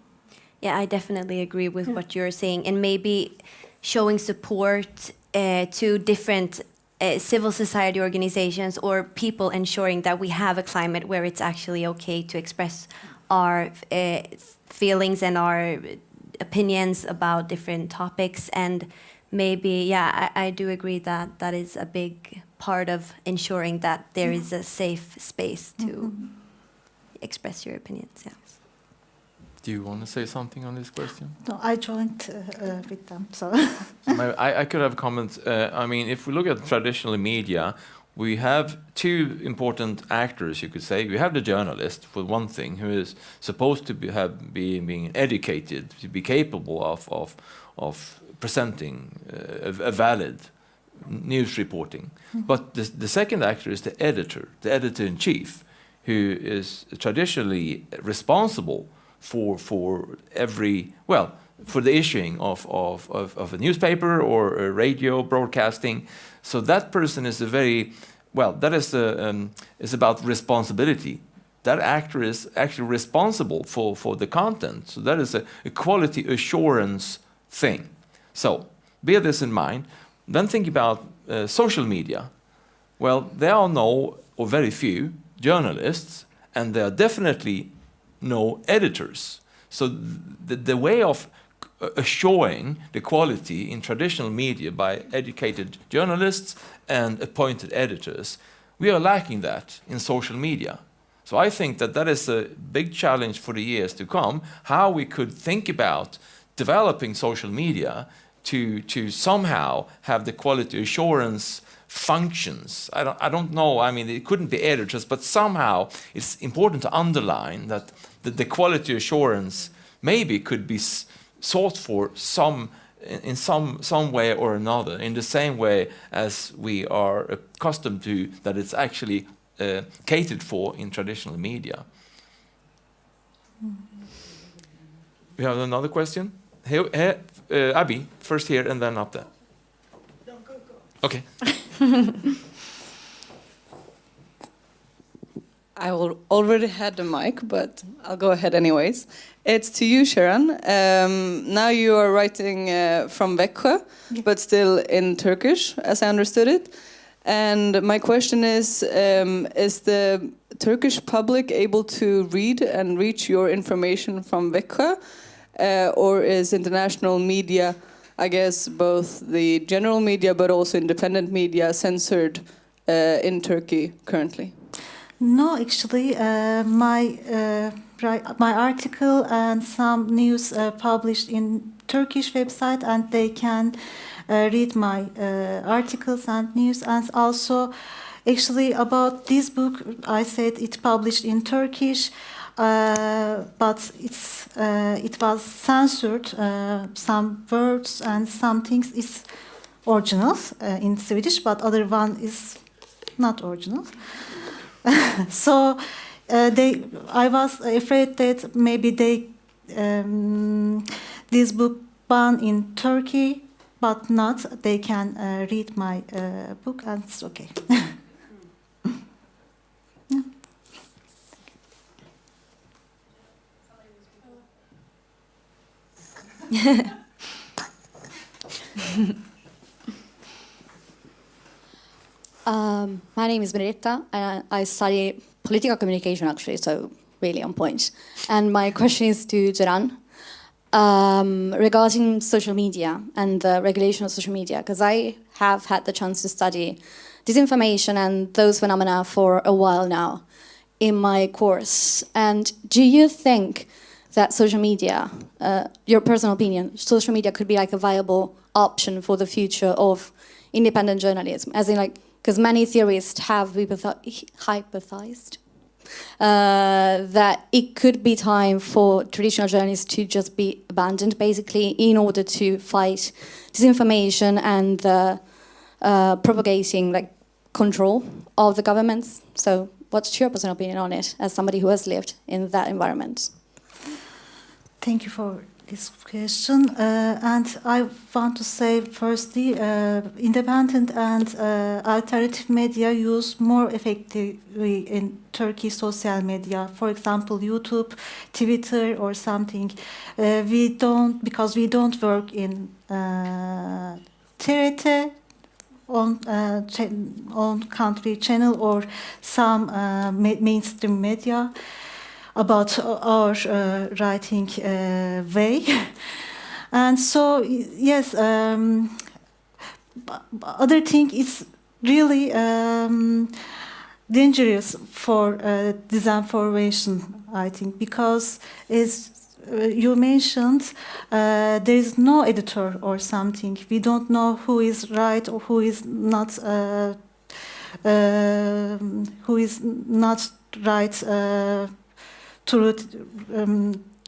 yeah, I definitely agree with what you're saying, and maybe showing support to different civil society organizations or people, ensuring that we have a climate where it's actually okay to express our feelings and our opinions about different topics. And maybe, yeah, I do agree that that is a big part of ensuring that there is a safe space to express your opinions. Yeah. Do you want to say something on this question? No, I joined with them. So I could have comments. I mean, if we look at traditional media, we have two important actors, you could say. We have the journalist, for one thing, who is supposed to be being educated, to be capable of presenting a valid news reporting. But the second actor is the editor-in-chief, who is traditionally responsible for the issuing of a newspaper or a radio broadcasting. So that person is is about responsibility. That actor is actually responsible for the content. So that is a quality assurance thing. So bear this in mind. Then think about social media. Well, there are no, or very few, journalists, and there are definitely no editors. So the way of assuring the quality in traditional media by educated journalists and appointed editors, we are lacking that in social media. So I think that is a big challenge for the years to come, how we could think about developing social media to somehow have the quality assurance functions. I don't know, I mean, it couldn't be editors, but somehow it's important to underline that the quality assurance maybe could be sought for in some way or another, in the same way as we are accustomed to that it's actually catered for in traditional media. We have another question? Here, Abby, first here and then up there. No, go. Okay. I already had the mic, but I'll go ahead anyways. It's to you, Ceren. Now you are writing from Växjö, but still in Turkish, as I understood it. And my question is the Turkish public able to read and reach your information from Växjö? Or is international media, I guess both the general media but also independent media, censored in Turkey currently? no, actually, my article and some news published in Turkish website, and they can read my articles and news. And also, actually, about this book, I said it published in Turkish. But it was censored. Some words and some things is original in Swedish, but other one is not original. So I was afraid that maybe this book banned in Turkey, but not. They can read my book, and it's okay. My name is Benedetta, and I study political communication, actually, so really on point. And my question is to Ceren regarding social media and the regulation of social media, because I have had the chance to study disinformation and those phenomena for a while now in my course. And do you think that social media, your personal opinion, social media could be like a viable option for the future of independent journalism? As in, like, because many theorists have hypothesized that it could be time for traditional journalists to just be abandoned, basically, in order to fight disinformation and propagating like control of the governments. So, what's your personal opinion on it, as somebody who has lived in that environment? Thank you for this question. And I want to say, firstly, independent and alternative media use more effectively in Turkey social media. For example, YouTube, Twitter, or something. Because we don't work in TRT, on country channel, or some mainstream media about our writing way. And so, yes, other thing is really dangerous for disinformation, I think, because as you mentioned, there is no editor or something. We don't know who is right or who is not right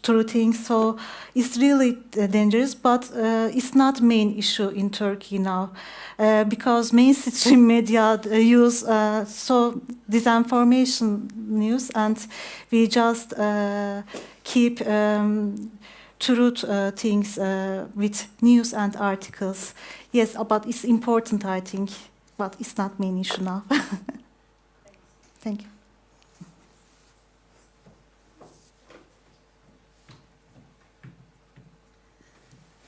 true things. So it's really dangerous, but it's not main issue in Turkey now, because mainstream media use so disinformation news, and we just keep truth things with news and articles. Yes, but it's important, I think, but it's not main issue now. Thank you.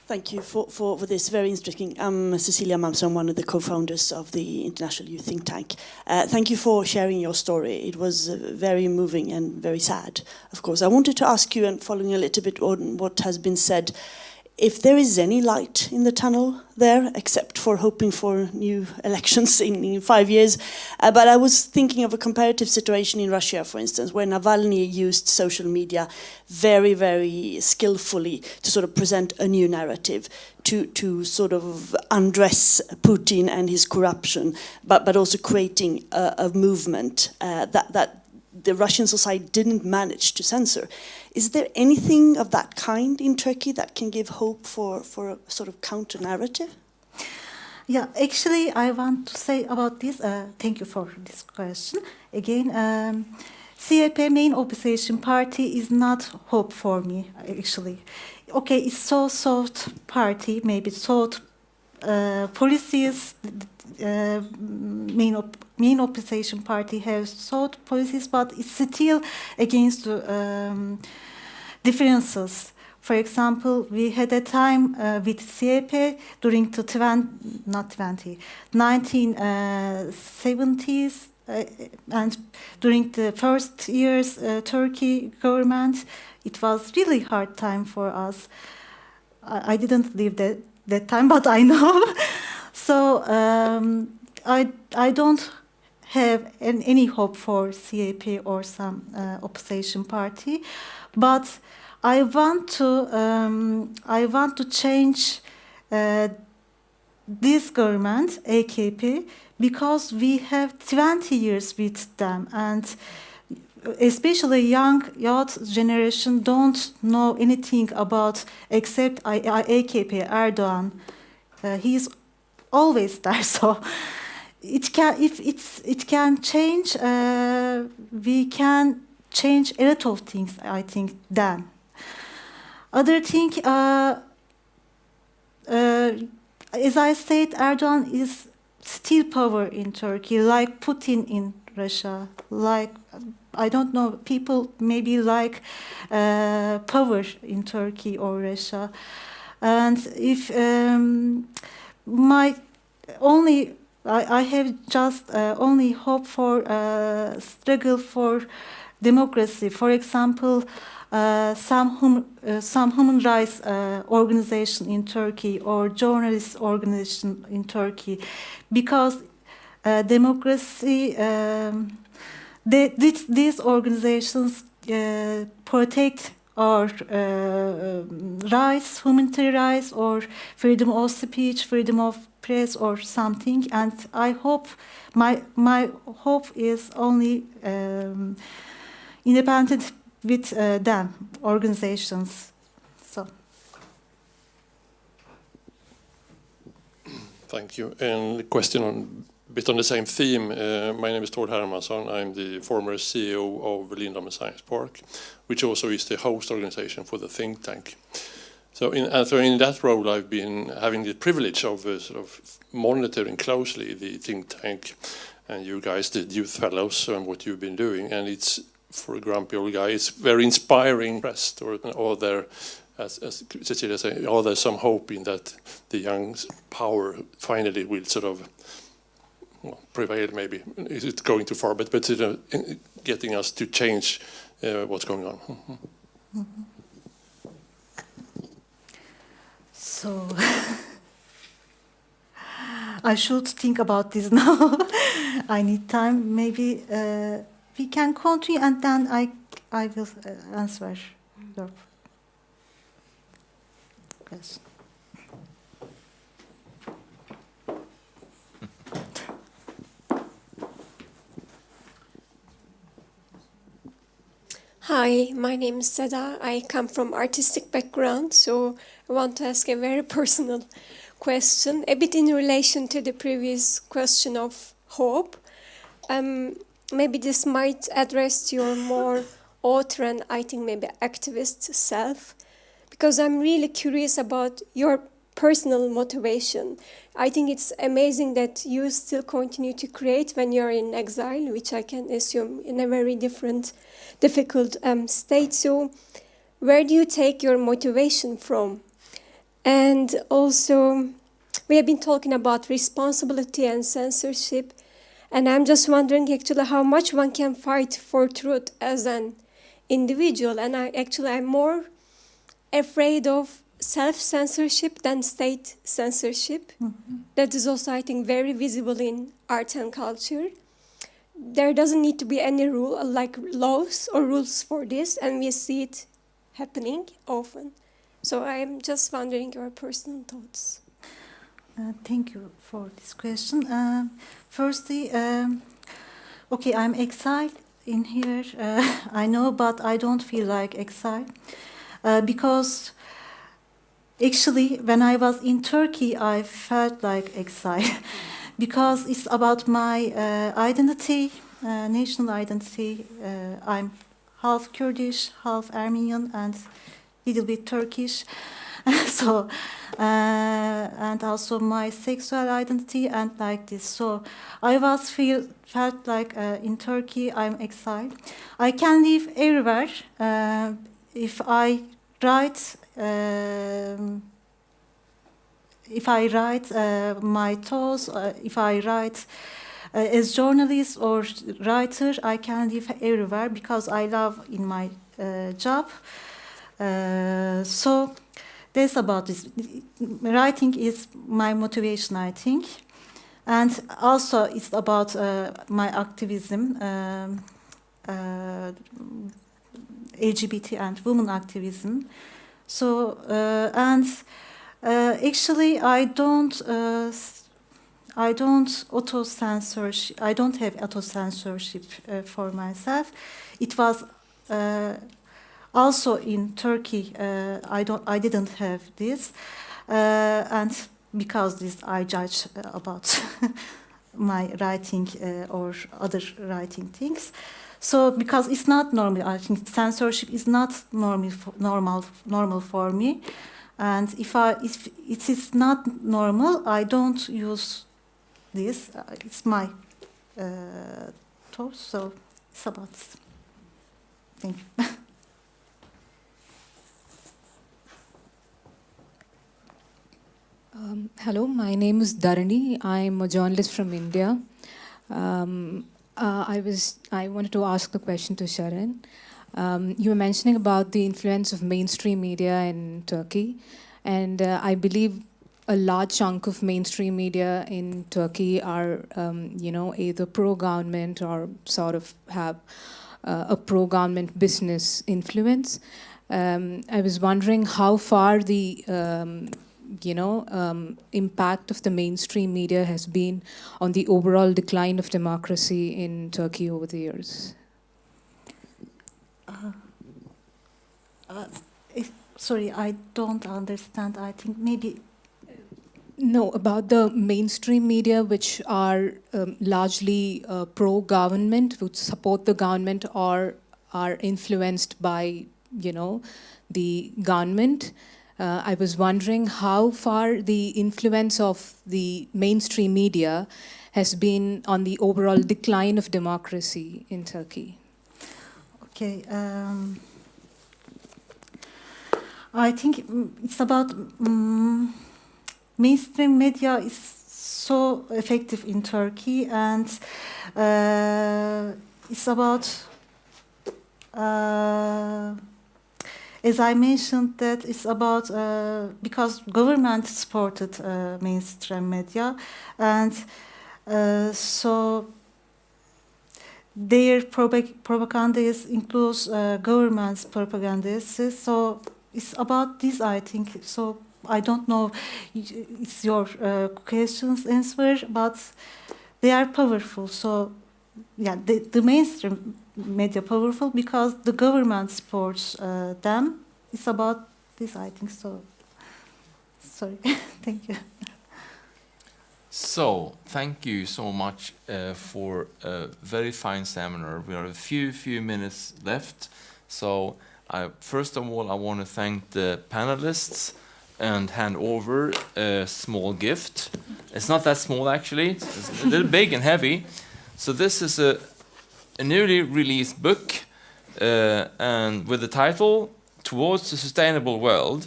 Thank you for this very interesting. I'm Cecilia Malmström, one of the co-founders of the International Youth Think Tank. Thank you for sharing your story. It was very moving and very sad, of course. I wanted to ask you, and following a little bit on what has been said, if there is any light in the tunnel there, except for hoping for new elections in 5 years. But I was thinking of a comparative situation in Russia, for instance, where Navalny used social media very, very skillfully to sort of present a new narrative, to sort of undress Putin and his corruption, but also creating a movement that the Russian society didn't manage to censor. Is there anything of that kind in Turkey that can give hope for a sort of counter-narrative? Yeah, actually, I want to say about this. Thank you for this question. Again, CHP, main opposition party, is not hope for me, actually. Okay, it's so soft party, maybe soft policies. Main opposition party has sought policies, but it's still against differences. For example, we had a time with CHP during the 1970s, and during the first years Turkey government, it was really hard time for us. I didn't live that time, but I know. So I don't have any hope for CHP or some opposition party, but I want to change this government, AKP, because we have 20 years with them, and especially young youth generation don't know anything about except AKP, Erdogan. He's always there, so it can, if it can change, we can change a lot of things, I think, then. Other thing, as I said, Erdogan is still power in Turkey, like Putin in Russia, like, I don't know, people maybe like power in Turkey or Russia. And if I have just only hope for struggle for democracy. For example, some human rights organization in Turkey or journalist organization in Turkey, because democracy, these organizations protect our rights, humanitarian rights, or freedom of speech, freedom of press, or something. And I hope my hope is only independent with them organizations. So. Thank you. And a question on a bit on the same theme. My name is Tord Hermansson. I'm the former CEO of Lindholmen Science Park, which also is the host organization for the think tank. So in that role, I've been having the privilege of sort of monitoring closely the think tank and you guys, the youth fellows, and what you've been doing. And it's, for a grumpy old guy, it's very inspiring. Or there, as Cecilia said, or there's some hope in that the young power finally will sort of prevail. Maybe is it going too far? But getting us to change what's going on. Mm-hmm. So I should think about this now. I need time. Maybe we can continue, and then I will answer your question. Hi, my name is Seda. I come from artistic background, so I want to ask a very personal question, a bit in relation to the previous question of hope. Maybe this might address your more author and I think maybe activist self, because I'm really curious about your personal motivation. I think it's amazing that you still continue to create when you're in exile, which I can assume in a very difficult state. So where do you take your motivation from? And also, we have been talking about responsibility and censorship, and I'm just wondering actually how much one can fight for truth as an individual. And I'm more afraid of self-censorship than state censorship. Mm-hmm. That is also, I think, very visible in art and culture. There doesn't need to be any rule, like laws or rules for this, and we see it happening often. So I'm just wondering your personal thoughts. Thank you for this question. Firstly, okay, I'm exiled in here. I know, but I don't feel like exile because actually, when I was in Turkey, I felt like exile because it's about my identity, national identity. I'm half Kurdish, half Armenian, and a little bit Turkish. So, and also my sexual identity and like this. So I felt like in Turkey I'm exiled. I can live everywhere if I write. If I write my thoughts, if I write as journalist or writer, I can live everywhere because I love in my job. So that's about this. Writing is my motivation, I think. And also it's about my activism, LGBT and women activism. So, and actually I don't auto-censorship. I don't have auto-censorship for myself. It was also in Turkey. I didn't have this, and because this I judge about my writing or other writing things. So because it's not normal, I think censorship is not normal for me, and if it is not normal, I don't use this. It's my thoughts, so it's about this. Thank you. Hello, my name is Dharani. I'm a journalist from India. I wanted to ask the question to Ceren. You were mentioning about the influence of mainstream media in Turkey, and I believe a large chunk of mainstream media in Turkey are, either pro-government or sort of have a pro-government business influence. I was wondering how far the impact of the mainstream media has been on the overall decline of democracy in Turkey over the years. Sorry, I don't understand. I think maybe... No, about the mainstream media, which are largely pro-government, which support the government or are influenced by, the government. I was wondering how far the influence of the mainstream media has been on the overall decline of democracy in Turkey. Okay. I think it's about mainstream media is so effective in Turkey, and it's about, as I mentioned, that it's about because government supported mainstream media, and so their propaganda includes government's propaganda. So it's about this, I think. So I don't know it's your question's answer, but they are powerful. So yeah, the mainstream media powerful because the government supports them. It's about this, I think. So sorry. Thank you. So, thank you so much for a very fine seminar. We have a few minutes left. So, first of all, I want to thank the panelists and hand over a small gift. It's not that small, actually. It's a little big and heavy. So, this is a newly released book and with the title, Towards a Sustainable World,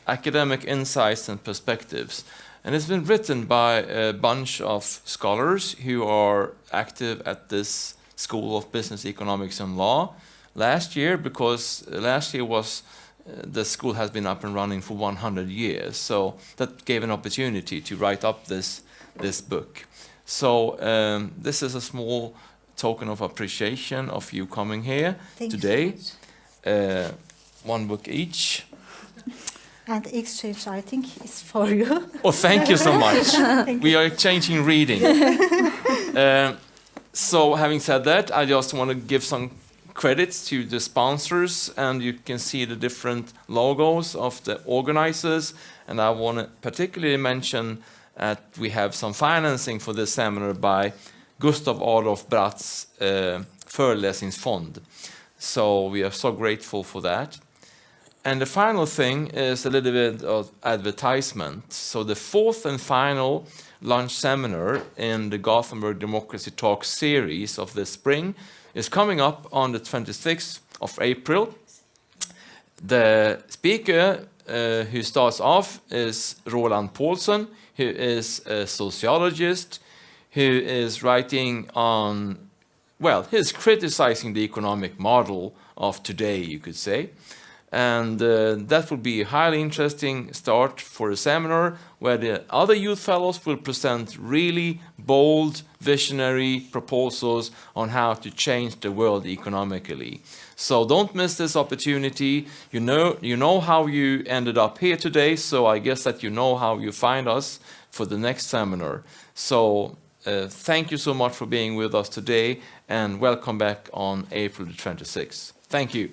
Academic Insights and Perspectives. And it's been written by a bunch of scholars who are active at this School of Business, Economics and Law last year, because last year was the school has been up and running for 100 years. So that gave an opportunity to write up this book. So this is a small token of appreciation of you coming here today. One book each. And exchange, I think, is for you. Oh, thank you so much. We are exchanging reading. So having said that, I just want to give some credits to the sponsors, and you can see the different logos of the organizers. And I want to particularly mention that we have some financing for this seminar by Gustav Adolf Bratts föreläsningsfond. So we are so grateful for that. And the final thing is a little bit of advertisement. So the fourth and final lunch seminar in the Gothenburg Democracy Talk series of this spring is coming up on the 26th of April. The speaker who starts off is Roland Paulsen, who is a sociologist, who is writing on, well, he's criticizing the economic model of today, you could say. And that will be a highly interesting start for a seminar where the other youth fellows will present really bold, visionary proposals on how to change the world economically. So don't miss this opportunity. You know how you ended up here today, so I guess that you know how you find us for the next seminar. So thank you so much for being with us today, and welcome back on April the 26th. Thank you.